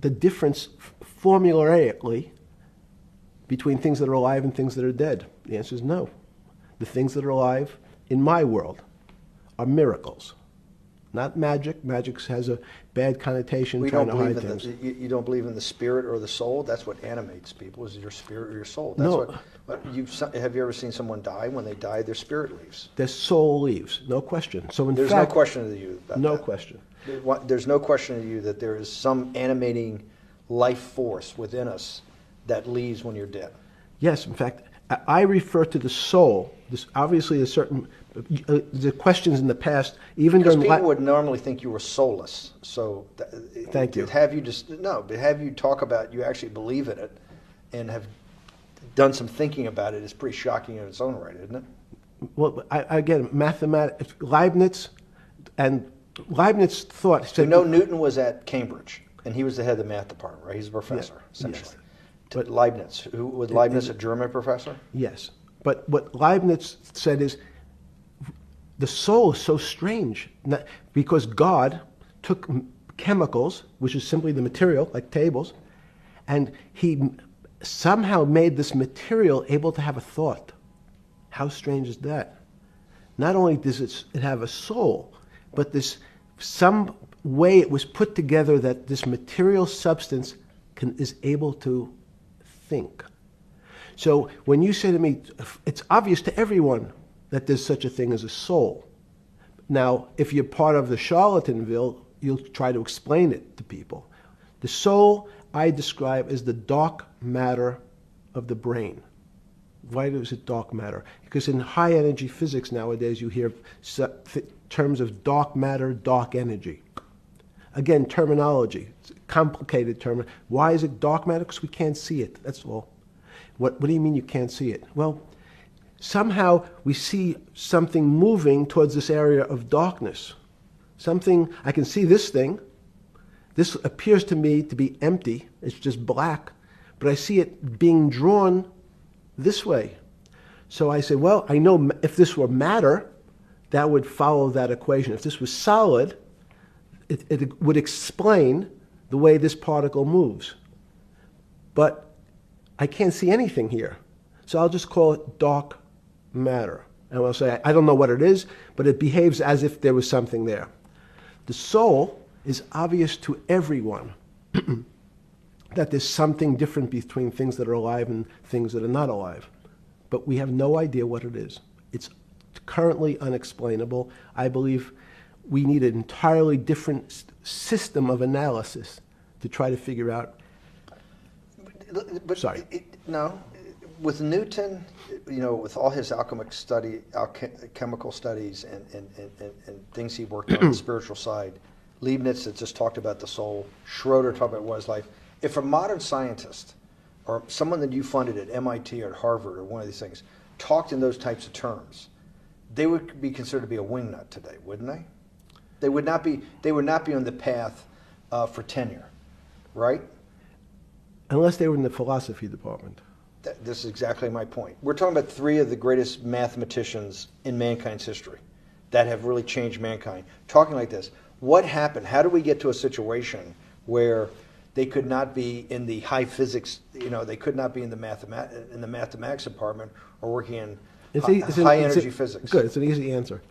Speaker 3: the difference formulaically between things that are alive and things that are dead? The answer is no. The things that are alive in my world are miracles, not magic. Magic has a bad connotation, trying to hide things.
Speaker 1: You don't believe in the spirit or the soul? That's what animates people, is your spirit or your soul. That's
Speaker 3: No.
Speaker 1: Have you ever seen someone die? When they die, their spirit leaves.
Speaker 3: Their soul leaves, no question. So
Speaker 1: There's no question to you about
Speaker 3: no
Speaker 1: that.
Speaker 3: question.
Speaker 1: There's no question to you that there is some animating life force within us that leaves when you're dead.
Speaker 3: Yes, in fact, I refer to the soul. This obviously is certain. The questions in the past, even
Speaker 1: Because
Speaker 3: during
Speaker 1: people would normally think you were soulless. So,
Speaker 3: Thank you.
Speaker 1: But have you talk about you actually believe in it, and have done some thinking about it is pretty shocking in its own right, isn't it?
Speaker 3: Well, again, mathematics. Leibniz thought.
Speaker 1: So Newton was at Cambridge, and he was the head of the math department, right? He's a professor,
Speaker 3: Yes,
Speaker 1: essentially.
Speaker 3: yes.
Speaker 1: But Leibniz, was Leibniz a German professor?
Speaker 3: Yes, but what Leibniz said is the soul is so strange because God took chemicals, which is simply the material, like tables, and he somehow made this material able to have a thought. How strange is that? Not only does it have a soul, but some way it was put together that this material substance is able to think. So when you say to me, it's obvious to everyone that there's such a thing as a soul. Now, if you're part of the Charlatanville, you'll try to explain it to people. The soul I describe as the dark matter of the brain. Why is it dark matter? Because in high energy physics nowadays you hear terms of dark matter, dark energy. Again, terminology. It's a complicated term. Why is it dark matter? Because we can't see it. That's all. What do you mean you can't see it? Well, somehow we see something moving towards this area of darkness. Something, I can see this thing. This appears to me to be empty. It's just black. But I see it being drawn this way. So I say, well, I know if this were matter, that would follow that equation. If this was solid, it would explain the way this particle moves. But I can't see anything here. So I'll just call it dark matter. And I'll say, I don't know what it is, but it behaves as if there was something there. The soul is obvious to everyone that there's something different between things that are alive and things that are not alive. But we have no idea what it is. It's currently unexplainable. I believe we need an entirely different system of analysis to try to figure out.
Speaker 1: But
Speaker 3: Sorry.
Speaker 1: No, with Newton, with all his alchemical studies and things he worked on the spiritual side, Leibniz that just talked about the soul, Schroeder talked about what is life. If a modern scientist or someone that you funded at MIT or at Harvard or one of these things talked in those types of terms, they would be considered to be a wingnut today, wouldn't they? They would not be. They would not be on the path for tenure, right?
Speaker 3: Unless they were in the philosophy department.
Speaker 1: This is exactly my point. We're talking about three of the greatest mathematicians in mankind's history that have really changed mankind. Talking like this, what happened? How do we get to a situation where they could not be in the high physics? They could not be in the mathematics department or working in high energy physics.
Speaker 3: Good. It's an easy answer.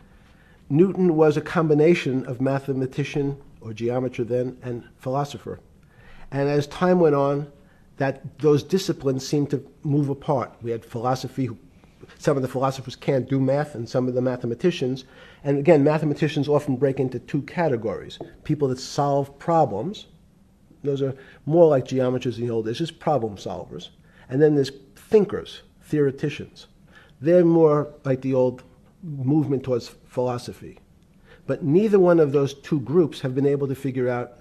Speaker 3: Newton was a combination of mathematician or geometer then and philosopher, and as time went on, those disciplines seemed to move apart. We had philosophy. Some of the philosophers can't do math, and some of the mathematicians. And again, mathematicians often break into two categories: people that solve problems. Those are more like geometers in the old days, just problem solvers. And then there's thinkers, theoreticians. They're more like the old movement towards philosophy. But neither one of those two groups have been able to figure out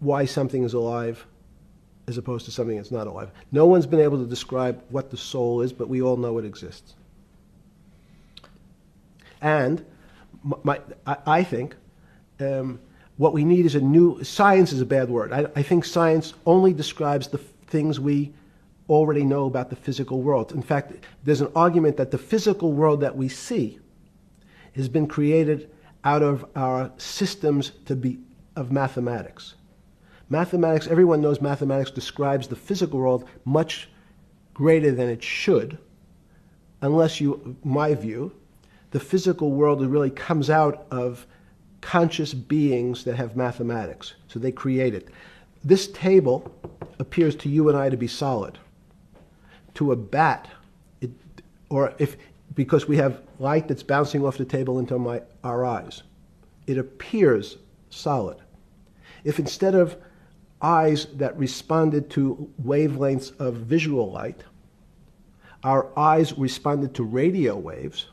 Speaker 3: why something is alive as opposed to something that's not alive. No one's been able to describe what the soul is, but we all know it exists. And I think what we need is a new... Science is a bad word. I think science only describes the things we already know about the physical world. In fact, there's an argument that the physical world that we see has been created out of our systems of mathematics. Mathematics, everyone knows mathematics describes the physical world much greater than it should, unless my view, the physical world really comes out of conscious beings that have mathematics. So they create it. This table appears to you and I to be solid. To a bat, because we have light that's bouncing off the table into our eyes, it appears solid. If instead of eyes that responded to wavelengths of visual light, our eyes responded to radio waves,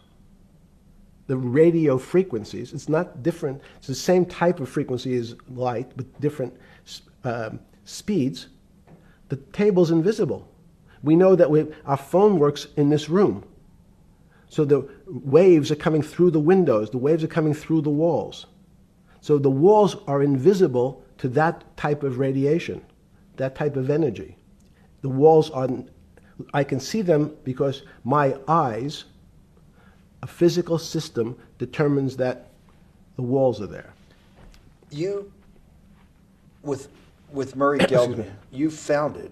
Speaker 3: the radio frequencies, it's not different, it's the same type of frequency as light, but different speeds, the table's invisible. We know that our phone works in this room. So the waves are coming through the windows, the waves are coming through the walls. So the walls are invisible to that type of radiation, that type of energy. The walls I can see them because my eyes, a physical system, determines that the walls are there.
Speaker 1: You, with Murray Geldman, you founded,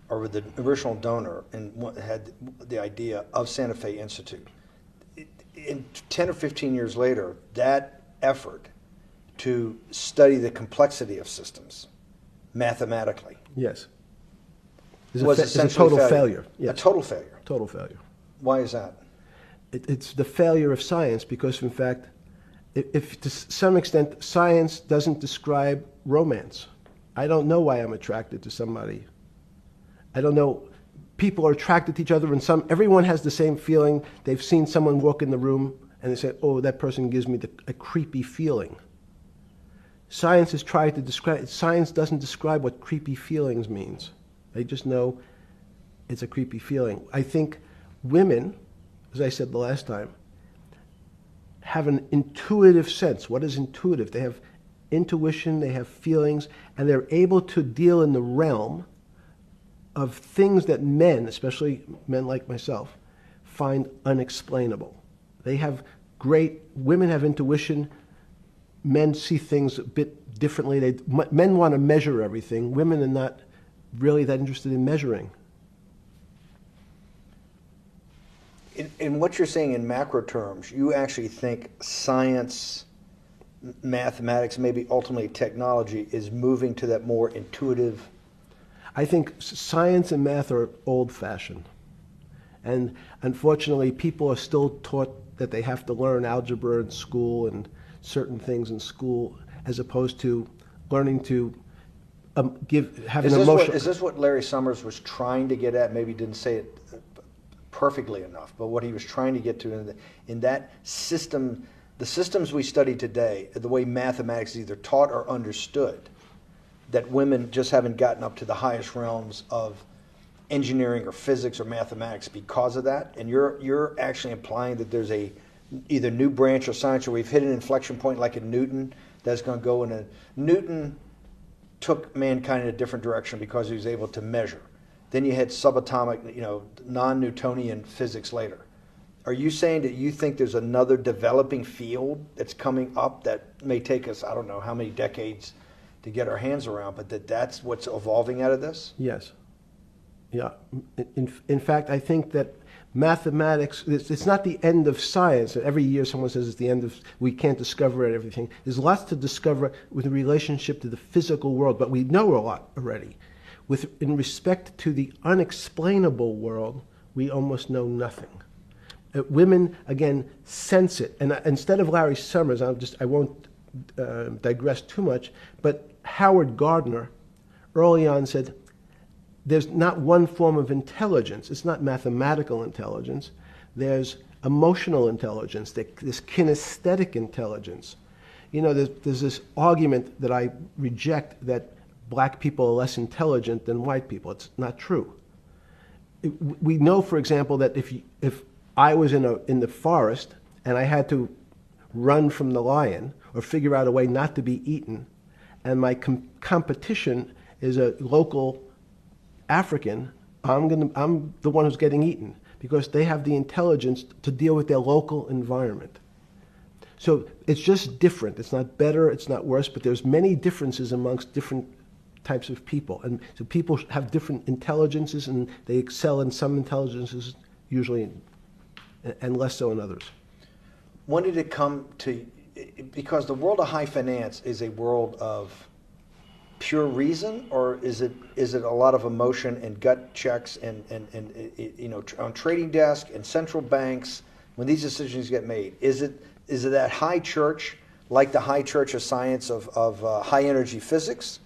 Speaker 1: or were the original donor, and had the idea of Santa Fe Institute. In 10 or 15 years later, that effort to study the complexity of systems mathematically.
Speaker 3: Yes.
Speaker 1: Was
Speaker 3: it's a total failure. Yes.
Speaker 1: A total failure.
Speaker 3: Total failure.
Speaker 1: Why is that?
Speaker 3: It's the failure of science because, in fact, if to some extent science doesn't describe romance. I don't know why I'm attracted to somebody. I don't know. People are attracted to each other, and everyone has the same feeling. They've seen someone walk in the room, and they say, "Oh, that person gives me a creepy feeling." Science has tried to describe. Science doesn't describe what creepy feelings means. They just know it's a creepy feeling. I think women as I said the last time, have an intuitive sense. What is intuitive? They have intuition, they have feelings, and they're able to deal in the realm of things that men, especially men like myself, find unexplainable. They have women have intuition, men see things a bit differently. Men want to measure everything. Women are not really that interested in measuring.
Speaker 1: In what you're saying in macro terms, you actually think science, mathematics, maybe ultimately technology is moving to that more intuitive.
Speaker 3: I think science and math are old-fashioned. And unfortunately, people are still taught that they have to learn algebra in school and certain things in school, as opposed to learning to have an emotional.
Speaker 1: Is this what Larry Summers was trying to get at? Maybe he didn't say it perfectly enough, but what he was trying to get to in that system, the systems we study today, the way mathematics is either taught or understood, that women just haven't gotten up to the highest realms of engineering or physics or mathematics because of that. And you're actually implying that there's a either new branch of science, or we've hit an inflection point like in Newton that's going to go in a Newton took mankind in a different direction because he was able to measure. Then you had subatomic, non-Newtonian physics later. Are you saying that you think there's another developing field that's coming up that may take us, I don't know how many decades to get our hands around, but that's what's evolving out of this?
Speaker 3: Yes. Yeah. In fact, I think that mathematics, it's not the end of science. Every year someone says it's the end of, we can't discover everything. There's lots to discover with relationship to the physical world, but we know a lot already. In respect to the unexplainable world, we almost know nothing. Women, again, sense it. And instead of Larry Summers, I won't digress too much, but Howard Gardner early on said, there's not one form of intelligence. It's not mathematical intelligence. There's emotional intelligence. There's kinesthetic intelligence. There's this argument that I reject that black people are less intelligent than white people. It's not true. We know, for example, that if I was in the forest and I had to run from the lion or figure out a way not to be eaten, and my competition is a local African, I'm the one who's getting eaten because they have the intelligence to deal with their local environment. So it's just different. It's not better, it's not worse, but there's many differences amongst different types of people. And so people have different intelligences, and they excel in some intelligences usually, and less so in others.
Speaker 1: When did it come to, because the world of high finance is a world of pure reason, or is it a lot of emotion and gut checks and on trading desk and central banks when these decisions get made? Is it that high church, like the high church of science of high energy physics,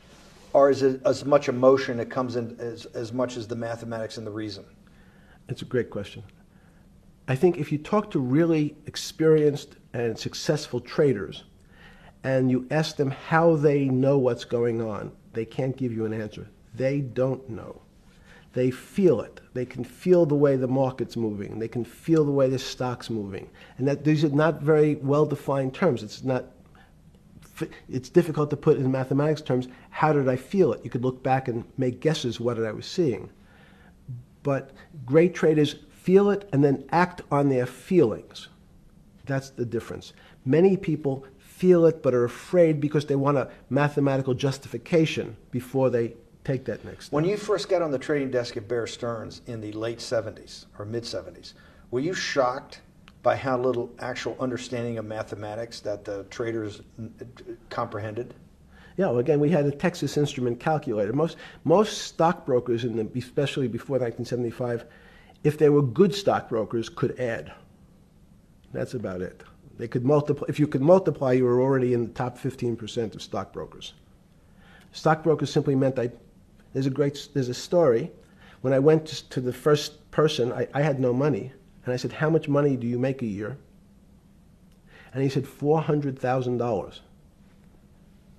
Speaker 1: or is it as much emotion that comes in as much as the mathematics and the reason?
Speaker 3: It's a great question. I think if you talk to really experienced and successful traders and you ask them how they know what's going on, they can't give you an answer. They don't know. They feel it. They can feel the way the market's moving. They can feel the way the stock's moving. And that these are not very well-defined terms. It's difficult to put in mathematics terms, how did I feel it? You could look back and make guesses what I was seeing. But great traders feel it and then act on their feelings. That's the difference. Many people feel it but are afraid because they want a mathematical justification before they take that next step.
Speaker 1: When you first got on the trading desk at Bear Stearns in the late 70s or mid 70s, were you shocked by how little actual understanding of mathematics that the traders comprehended?
Speaker 3: Yeah, well, again, we had a Texas Instrument calculator. Most stockbrokers, especially before 1975, if they were good stockbrokers, could add. That's about it. They could multiply. If you could multiply, you were already in the top 15% of stockbrokers. Stockbrokers simply meant there's a story. When I went to the first person, I had no money. And I said, how much money do you make a year? And he said, $400,000. I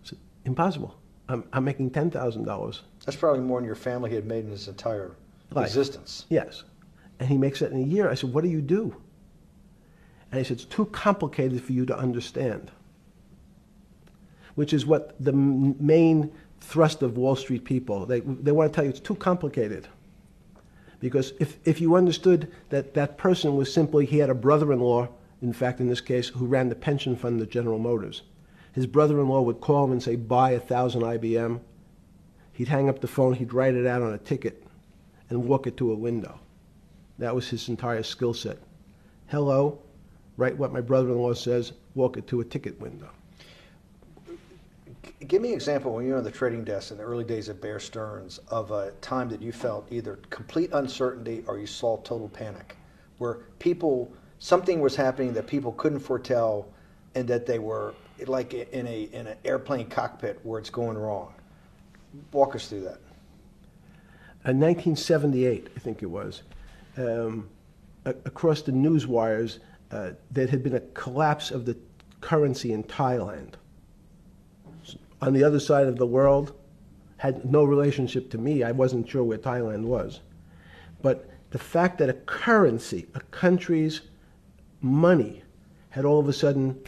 Speaker 3: said, impossible. I'm making $10,000.
Speaker 1: That's probably more than your family had made in its entire
Speaker 3: Life.
Speaker 1: existence.
Speaker 3: Yes. And he makes it in a year. I said, what do you do? And he said, it's too complicated for you to understand, which is what the main thrust of Wall Street people, they want to tell you it's too complicated. Because if you understood that that person was simply, he had a brother-in-law, in fact, in this case, who ran the pension fund at General Motors. His brother-in-law would call him and say, buy 1,000 IBM. He'd hang up the phone, he'd write it out on a ticket and walk it to a window. That was his entire skill set. Hello, write what my brother-in-law says, walk it to a ticket window.
Speaker 1: Give me an example when you were on the trading desk in the early days of Bear Stearns of a time that you felt either complete uncertainty or you saw total panic, where something was happening that people couldn't foretell and that they were like in an airplane cockpit where it's going wrong. Walk us through that.
Speaker 3: In 1978, I think it was, across the news wires, there had been a collapse of the currency in Thailand. On the other side of the world, had no relationship to me. I wasn't sure where Thailand was. But the fact that a currency, a country's money, had all of a sudden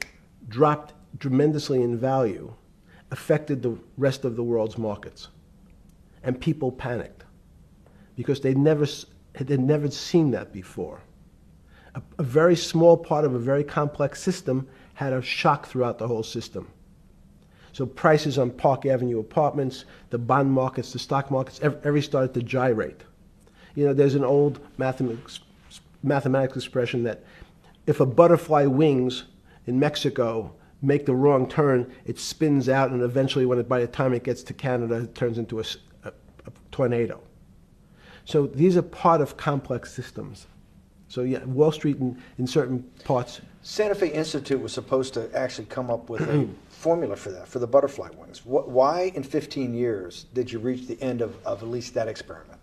Speaker 3: dropped tremendously in value, affected the rest of the world's markets. And people panicked because they'd never seen that before. A very small part of a very complex system had a shock throughout the whole system. So prices on Park Avenue apartments, the bond markets, the stock markets, every started to gyrate. You know, there's an old mathematics expression that if a butterfly wings in Mexico make the wrong turn, it spins out, and eventually, by the time it gets to Canada, it turns into a tornado. So these are part of complex systems. So yeah, Wall Street in certain parts.
Speaker 1: Santa Fe Institute was supposed to actually come up with a formula for that, for the butterfly wings. Why in 15 years did you reach the end of at least that experiment?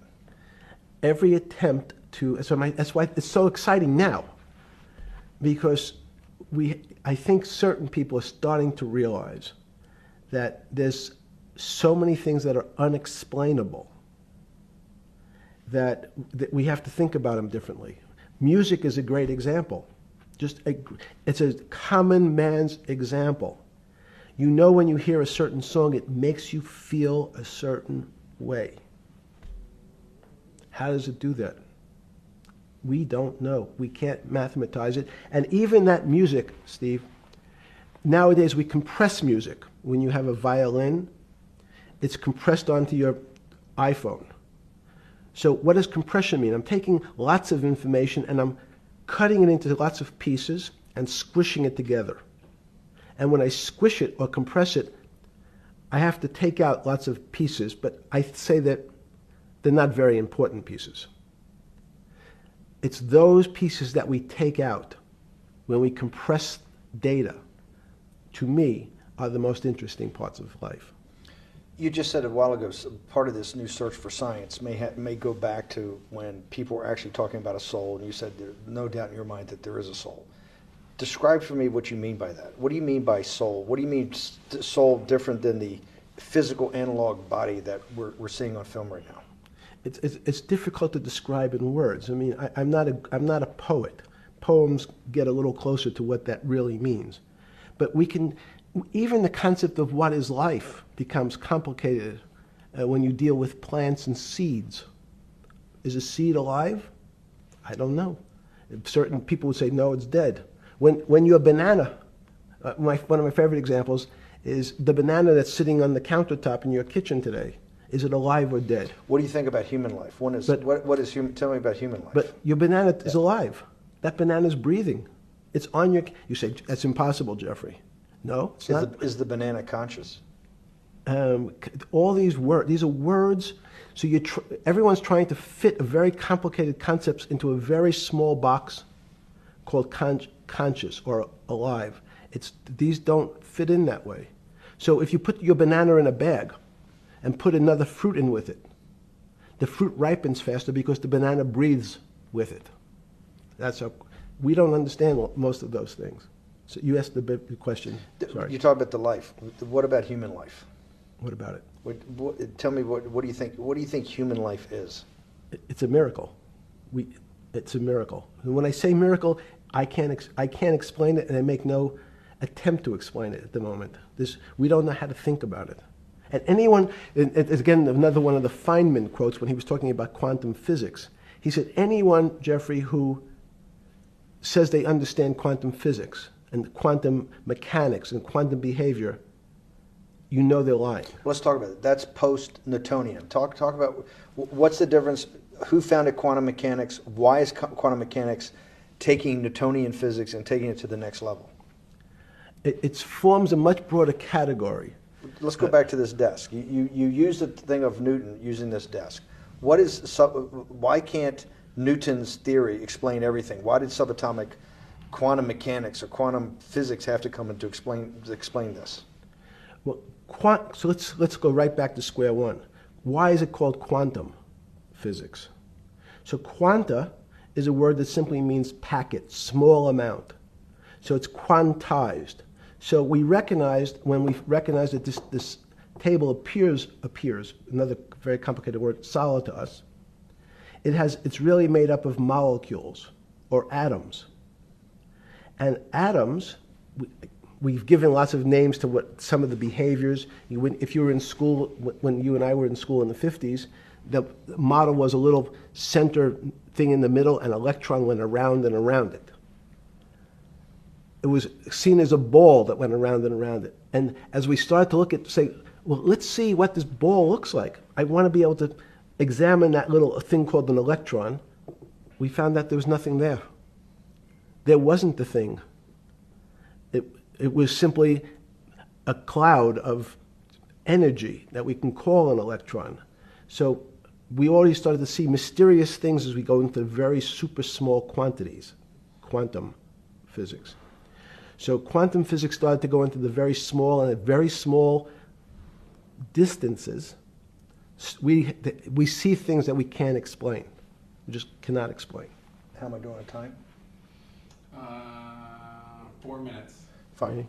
Speaker 3: Every attempt to, that's why it's so exciting now, because I think certain people are starting to realize that there's so many things that are unexplainable that we have to think about them differently. Music is a great example. It's a common man's example. You know, when you hear a certain song, it makes you feel a certain way. How does it do that? We don't know. We can't mathematize it. And even that music, Steve, nowadays we compress music. When you have a violin, it's compressed onto your iPhone. So what does compression mean? I'm taking lots of information and I'm cutting it into lots of pieces and squishing it together. And when I squish it or compress it, I have to take out lots of pieces, but I say that they're not very important pieces. It's those pieces that we take out when we compress data, to me, are the most interesting parts of life.
Speaker 1: You just said a while ago, part of this new search for science may go back to when people were actually talking about a soul, and you said there's no doubt in your mind that there is a soul. Describe for me what you mean by that. What do you mean by soul? What do you mean soul different than the physical analog body that we're seeing on film right now?
Speaker 3: It's difficult to describe in words. I mean, I'm not a poet. Poems get a little closer to what that really means. But even the concept of what is life becomes complicated when you deal with plants and seeds. Is a seed alive? I don't know. Certain people would say, no, it's dead. When you're a banana, one of my favorite examples is the banana that's sitting on the countertop in your kitchen today. Is it alive or dead?
Speaker 1: What do you think about human life? Tell me about human life.
Speaker 3: But your banana is alive. That banana is breathing. It's on your. You say that's impossible, Jeffrey. No, it's not.
Speaker 1: Is the banana conscious?
Speaker 3: All these words. These are words. So everyone's trying to fit a very complicated concepts into a very small box called conscious or alive. These don't fit in that way. So if you put your banana in a bag and put another fruit in with it, the fruit ripens faster because the banana breathes with it. We don't understand most of those things. So you asked the big question. Sorry.
Speaker 1: You talk about the life. What about human life?
Speaker 3: What about it?
Speaker 1: Tell me what do you think? What do you think human life is?
Speaker 3: It's a miracle. It's a miracle. And when I say miracle, I can't explain it, and I make no attempt to explain it at the moment. We don't know how to think about it. And anyone, and again, another one of the Feynman quotes when he was talking about quantum physics. He said, anyone, Jeffrey, who says they understand quantum physics and quantum mechanics and quantum behavior, you know they're lying.
Speaker 1: Let's talk about it. That's post-Newtonian. Talk about what's the difference, who founded quantum mechanics, why is quantum mechanics taking Newtonian physics and taking it to the next level?
Speaker 3: It forms a much broader category.
Speaker 1: Let's go back to this desk. You use the thing of Newton using this desk. Why can't Newton's theory explain everything? Why did subatomic quantum mechanics or quantum physics have to come in to explain this?
Speaker 3: Well, so let's go right back to square one. Why is it called quantum physics? So quanta is a word that simply means packet, small amount. So it's quantized. So we recognized, when we recognized that this table appears, another very complicated word, solid to us, it's really made up of molecules or atoms. And atoms, we've given lots of names to what some of the behaviors. If you were in school, when you and I were in school in the 50s, the model was a little center thing in the middle, and an electron went around and around it. It was seen as a ball that went around and around it. And as we started to look at, say, well, let's see what this ball looks like. I want to be able to examine that little thing called an electron. We found that there was nothing there. There wasn't the thing. It was simply a cloud of energy that we can call an electron. So we already started to see mysterious things as we go into very super small quantities, quantum physics. So quantum physics started to go into the very small, and at very small distances, we see things that we can't explain. We just cannot explain.
Speaker 1: How am I doing on time?
Speaker 2: 4 minutes.
Speaker 1: Fine.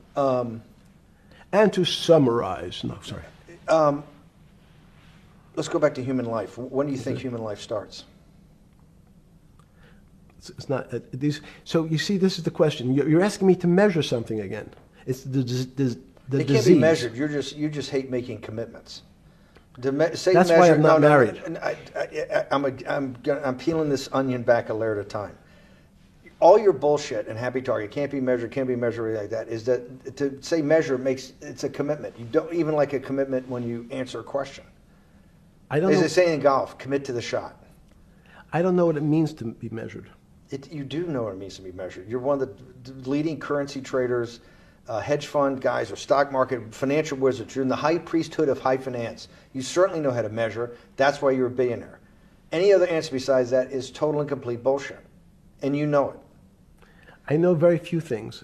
Speaker 3: And to summarize, no, sorry.
Speaker 1: Let's go back to human life. When do you think human life starts?
Speaker 3: It's not these. So you see, this is the question. You're asking me to measure something again. It's the disease.
Speaker 1: It can't be measured. You just hate making commitments.
Speaker 3: That's why I'm not married.
Speaker 1: I'm peeling this onion back a layer at a time. All your bullshit and happy target can't be measured like that. Is that to say measure it's a commitment. You don't even like a commitment when you answer a question.
Speaker 3: I don't.
Speaker 1: As
Speaker 3: know.
Speaker 1: they say in golf, commit to the shot.
Speaker 3: I don't know what it means to be measured.
Speaker 1: You do know what it means to be measured. You're one of the leading currency traders, hedge fund guys, or stock market financial wizards. You're in the high priesthood of high finance. You certainly know how to measure. That's why you're a billionaire. Any other answer besides that is total and complete bullshit, and you know it.
Speaker 3: I know very few things.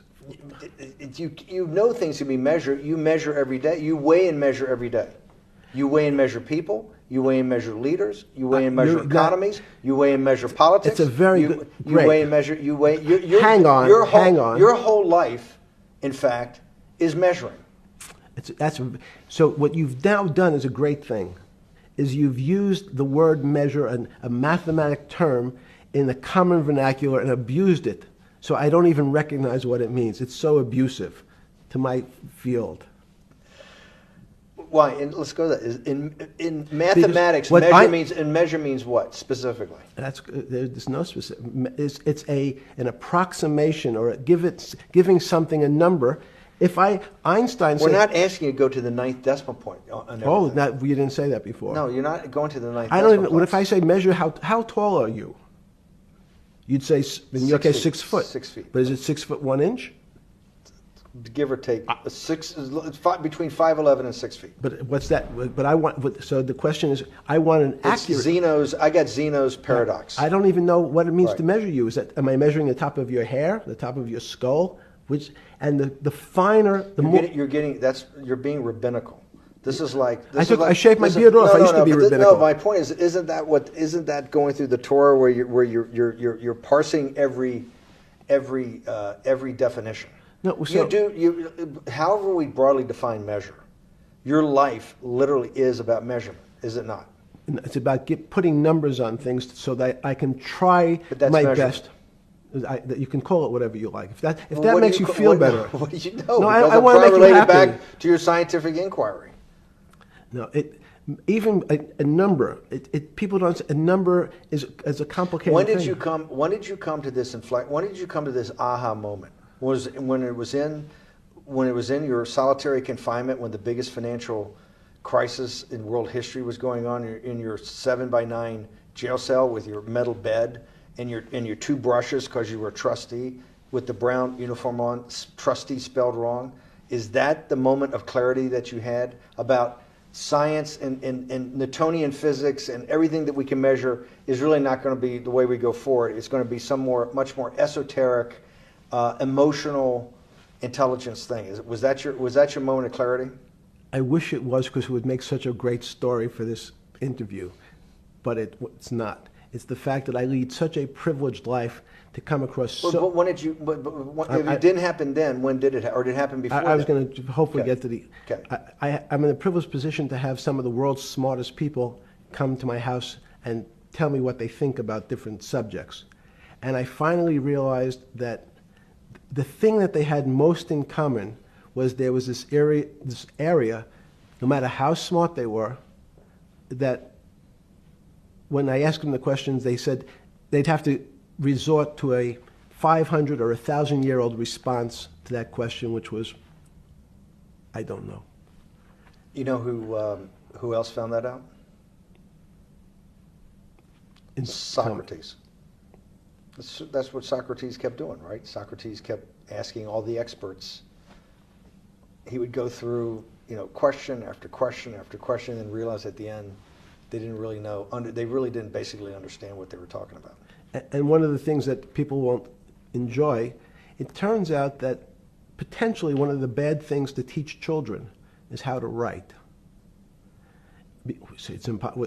Speaker 1: You know things can be measured. You measure every day. You weigh and measure every day. You weigh and measure people. You weigh and measure leaders. You weigh and measure economies. You weigh and measure politics.
Speaker 3: It's a very good.
Speaker 1: You weigh and measure. You weigh.
Speaker 3: Hang on.
Speaker 1: Your whole life, in fact, is measuring.
Speaker 3: So what you've now done is a great thing, is you've used the word measure, a mathematic term, in the common vernacular and abused it. So I don't even recognize what it means. It's so abusive to my field.
Speaker 1: Why? And let's go to that. In mathematics, measure means what specifically?
Speaker 3: There's no specific. It's an approximation, or giving something a number. Einstein said,
Speaker 1: we're not asking you to go to the ninth decimal point.
Speaker 3: You didn't say that before.
Speaker 1: No, you're not going to the ninth.
Speaker 3: I don't even. What if I say measure how tall are you? You'd say in your case 6 foot.
Speaker 1: 6 feet.
Speaker 3: But is it 6 foot 1 inch?
Speaker 1: Give or take, between 5'11" and 6 feet.
Speaker 3: But what's that? But I want. So the question is, I want an accurate.
Speaker 1: I got Zeno's paradox.
Speaker 3: I don't even know what it means to measure you. Am I measuring the top of your hair, the top of your skull, and the finer, the more
Speaker 1: you're being rabbinical. This is like
Speaker 3: I shaved my beard off. I used to be rabbinical.
Speaker 1: No, my point is, isn't that going through the Torah where you're parsing every definition?
Speaker 3: No, so,
Speaker 1: however we broadly define measure, your life literally is about measurement, is it not?
Speaker 3: It's about putting numbers on things so that I can try my best. That you can call it whatever you like. If that
Speaker 1: Well,
Speaker 3: that
Speaker 1: what do
Speaker 3: makes you
Speaker 1: ca-
Speaker 3: feel
Speaker 1: what-
Speaker 3: better.
Speaker 1: What do you know?
Speaker 3: No,
Speaker 1: Because
Speaker 3: I
Speaker 1: I'm
Speaker 3: wanna
Speaker 1: trying to
Speaker 3: make you
Speaker 1: relate it
Speaker 3: happy.
Speaker 1: back to your scientific inquiry.
Speaker 3: No, even a number. People don't. A number is a complicated
Speaker 1: When did
Speaker 3: thing.
Speaker 1: you come? When did you come to this When did you come to this aha moment? Was when it was in your solitary confinement, when the biggest financial crisis in world history was going on, in your 7x9 jail cell with your metal bed and your two brushes because you were a trustee with the brown uniform on, trustee spelled wrong. Is that the moment of clarity that you had about science and Newtonian physics and everything that we can measure is really not going to be the way we go forward? It's going to be much more esoteric, emotional intelligence thing. Was that your moment of clarity?
Speaker 3: I wish it was, because it would make such a great story for this interview, but it's not. It's the fact that I lead such a privileged life to come across.
Speaker 1: But when did you? If it didn't happen then, when did it? Or did it happen before?
Speaker 3: I was
Speaker 1: then?
Speaker 3: going to hopefully
Speaker 1: Okay.
Speaker 3: get to the.
Speaker 1: Okay.
Speaker 3: I'm in a privileged position to have some of the world's smartest people come to my house and tell me what they think about different subjects, and I finally realized that the thing that they had most in common was there was this area, no matter how smart they were, that when I asked them the questions, they said they'd have to resort to a 500 or 1,000-year-old response to that question, which was, I don't know.
Speaker 1: You know who else found that out? Socrates. That's what Socrates kept doing, right? Socrates kept asking all the experts. He would go through, question after question after question, and realize at the end they didn't really know. They really didn't basically understand what they were talking about.
Speaker 3: And one of the things that people won't enjoy, it turns out that potentially one of the bad things to teach children is how to write. So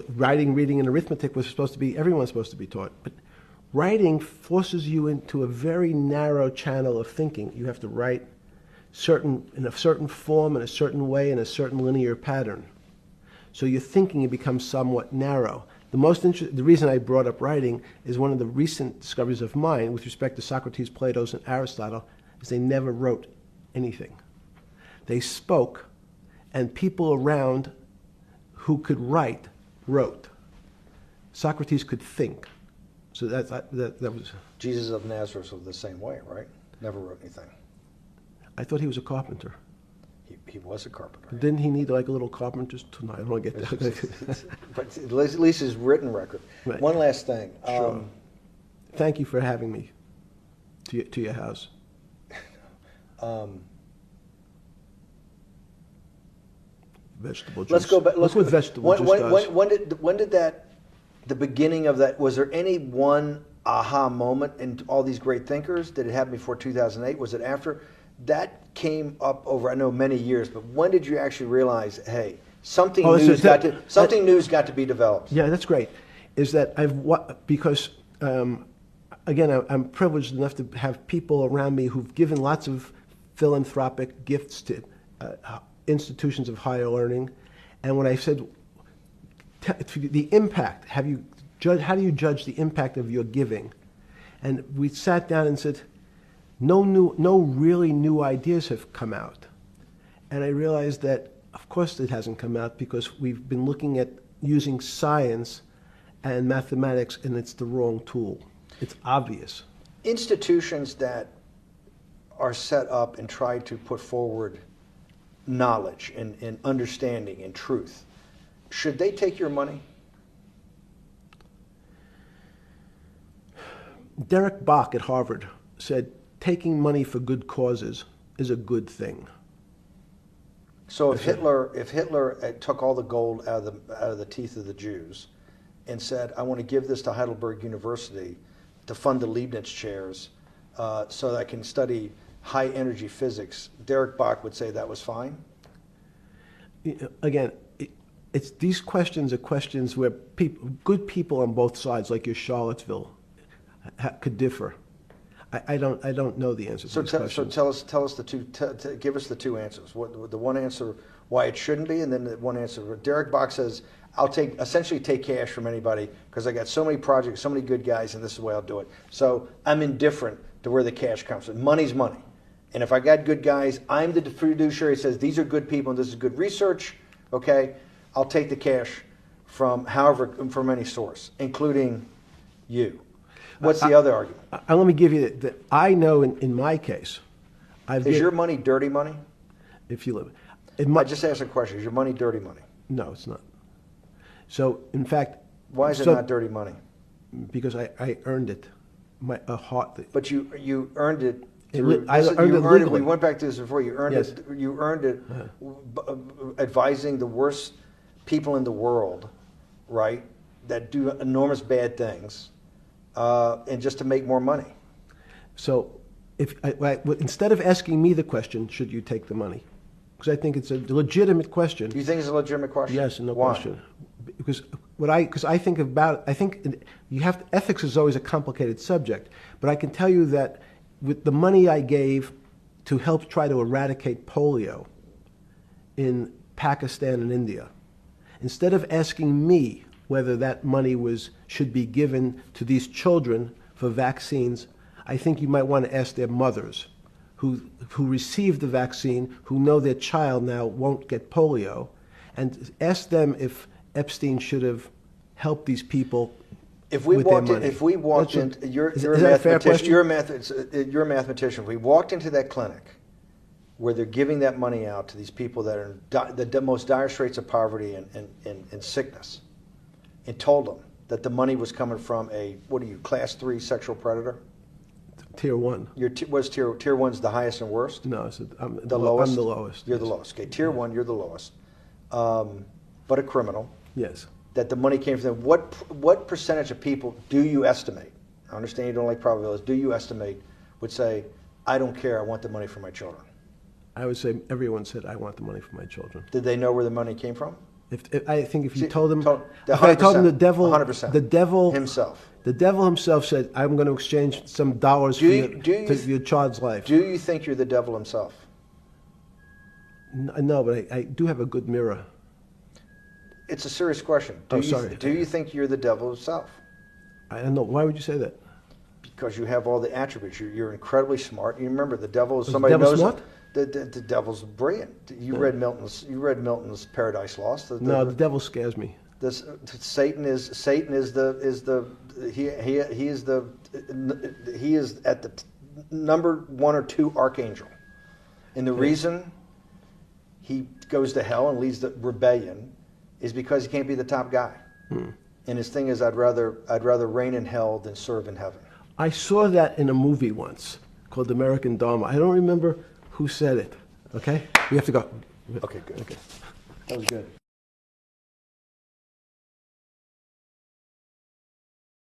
Speaker 3: writing, reading, and arithmetic was supposed to be, everyone's supposed to be taught. But writing forces you into a very narrow channel of thinking. You have to write in a certain form, in a certain way, in a certain linear pattern. So your thinking becomes somewhat narrow. The reason I brought up writing is one of the recent discoveries of mine with respect to Socrates, Plato, and Aristotle is they never wrote anything. They spoke, and people around who could write wrote. Socrates could think. So that was.
Speaker 1: Jesus of Nazareth was the same way, right? Never wrote anything.
Speaker 3: I thought he was a carpenter.
Speaker 1: He was a carpenter.
Speaker 3: Didn't he need like a little carpenter's tonight? I don't get that.
Speaker 1: But at least his written record.
Speaker 3: Right.
Speaker 1: One last thing.
Speaker 3: Sure. Thank you for having me to your house. Vegetable juice.
Speaker 1: Let's go back.
Speaker 3: Look what vegetable juice does.
Speaker 1: When did that? The beginning of that. Was there any one aha moment in all these great thinkers? Did it happen before 2008? Was it after? That came up over, I know, many years. But when did you actually realize, hey, something new's got to be developed?
Speaker 3: Yeah, that's great. Is that because again, I'm privileged enough to have people around me who've given lots of philanthropic gifts to institutions of higher learning, and when I said the impact, how do you judge the impact of your giving? And we sat down and said, no really new ideas have come out. And I realized that, of course, it hasn't come out because we've been looking at using science and mathematics, and it's the wrong tool. It's obvious.
Speaker 1: Institutions that are set up and try to put forward knowledge and understanding and truth, should they take your money?
Speaker 3: Derek Bach at Harvard said, taking money for good causes is a good thing.
Speaker 1: So if Hitler took all the gold out of the teeth of the Jews and said, I want to give this to Heidelberg University to fund the Leibniz chairs so that I can study high energy physics, Derek Bach would say that was fine?
Speaker 3: Again, these questions are questions where good people on both sides, like your Charlottesville, could differ. I don't know the answer to these questions.
Speaker 1: So tell us the two. Give us the two answers. The one answer why it shouldn't be, and then the one answer. Derek Bach says, I'll essentially take cash from anybody because I got so many projects, so many good guys, and this is the way I'll do it. So I'm indifferent to where the cash comes from. Money's money. And if I got good guys, I'm the fiduciary that says these are good people and this is good research, okay? I'll take the cash from any source, including you. What's the other argument?
Speaker 3: Let me give you that. I know in my case,
Speaker 1: Is your money dirty money?
Speaker 3: if you live,
Speaker 1: I just asked a question. Is your money dirty money?
Speaker 3: no, it's not. So in fact,
Speaker 1: Why is it not dirty money?
Speaker 3: because I earned it, a heart.
Speaker 1: But you earned it.
Speaker 3: I earned it legally.
Speaker 1: We went back to this before. You earned
Speaker 3: Yes.
Speaker 1: it. You earned it, advising the worst people in the world, right? That do enormous bad things, and just to make more money.
Speaker 3: So instead of asking me the question, should you take the money? Because I think it's a legitimate question.
Speaker 1: Do you think it's a legitimate question?
Speaker 3: Yes, no
Speaker 1: Why?
Speaker 3: question. Because I think about, ethics is always a complicated subject, but I can tell you that with the money I gave to help try to eradicate polio in Pakistan and India, instead of asking me whether that money should be given to these children for vaccines, I think you might want to ask their mothers who received the vaccine, who know their child now won't get polio, and ask them if Epstein should have helped these people with their money.
Speaker 1: If we walked in, you're a mathematician. You're a mathematician. If we walked into that clinic where they're giving that money out to these people that are in the most dire straits of poverty and sickness, and told them that the money was coming from class 3 sexual predator?
Speaker 3: Tier 1.
Speaker 1: Was tier 1's the highest and worst?
Speaker 3: No,
Speaker 1: I'm the lowest.
Speaker 3: I'm the lowest.
Speaker 1: You're the lowest. Okay, tier 1, you're the lowest. But a criminal.
Speaker 3: Yes.
Speaker 1: That the money came from them. What percentage of people do you estimate? I understand you don't like probabilities. Do you estimate would say, I don't care, I want the money for my children?
Speaker 3: I would say everyone said, I want the money for my children.
Speaker 1: Did they know where the money came from?
Speaker 3: I think if you told them,
Speaker 1: if I
Speaker 3: told them the devil,
Speaker 1: 100%.
Speaker 3: the devil
Speaker 1: himself.
Speaker 3: The devil himself said, I'm going to exchange some dollars for your child's life.
Speaker 1: Do you think you're the devil himself?
Speaker 3: No, but I do have a good mirror.
Speaker 1: It's a serious question.
Speaker 3: Sorry.
Speaker 1: Do you think you're the devil himself?
Speaker 3: I don't know. Why would you say that?
Speaker 1: Because you have all the attributes. You're incredibly smart. You remember, the devil is
Speaker 3: Was
Speaker 1: somebody
Speaker 3: the devil
Speaker 1: knows
Speaker 3: smart?
Speaker 1: The devil's brilliant. You read Milton's Paradise Lost.
Speaker 3: No, the devil scares me.
Speaker 1: Satan is at the number 1 or 2 archangel, and the reason he goes to hell and leads the rebellion is because he can't be the top guy. And his thing is, I'd rather reign in hell than serve in heaven.
Speaker 3: I saw that in a movie once called American Dharma. I don't remember who said it. Okay, we have to go.
Speaker 1: Okay, good.
Speaker 3: Okay.
Speaker 1: That was good.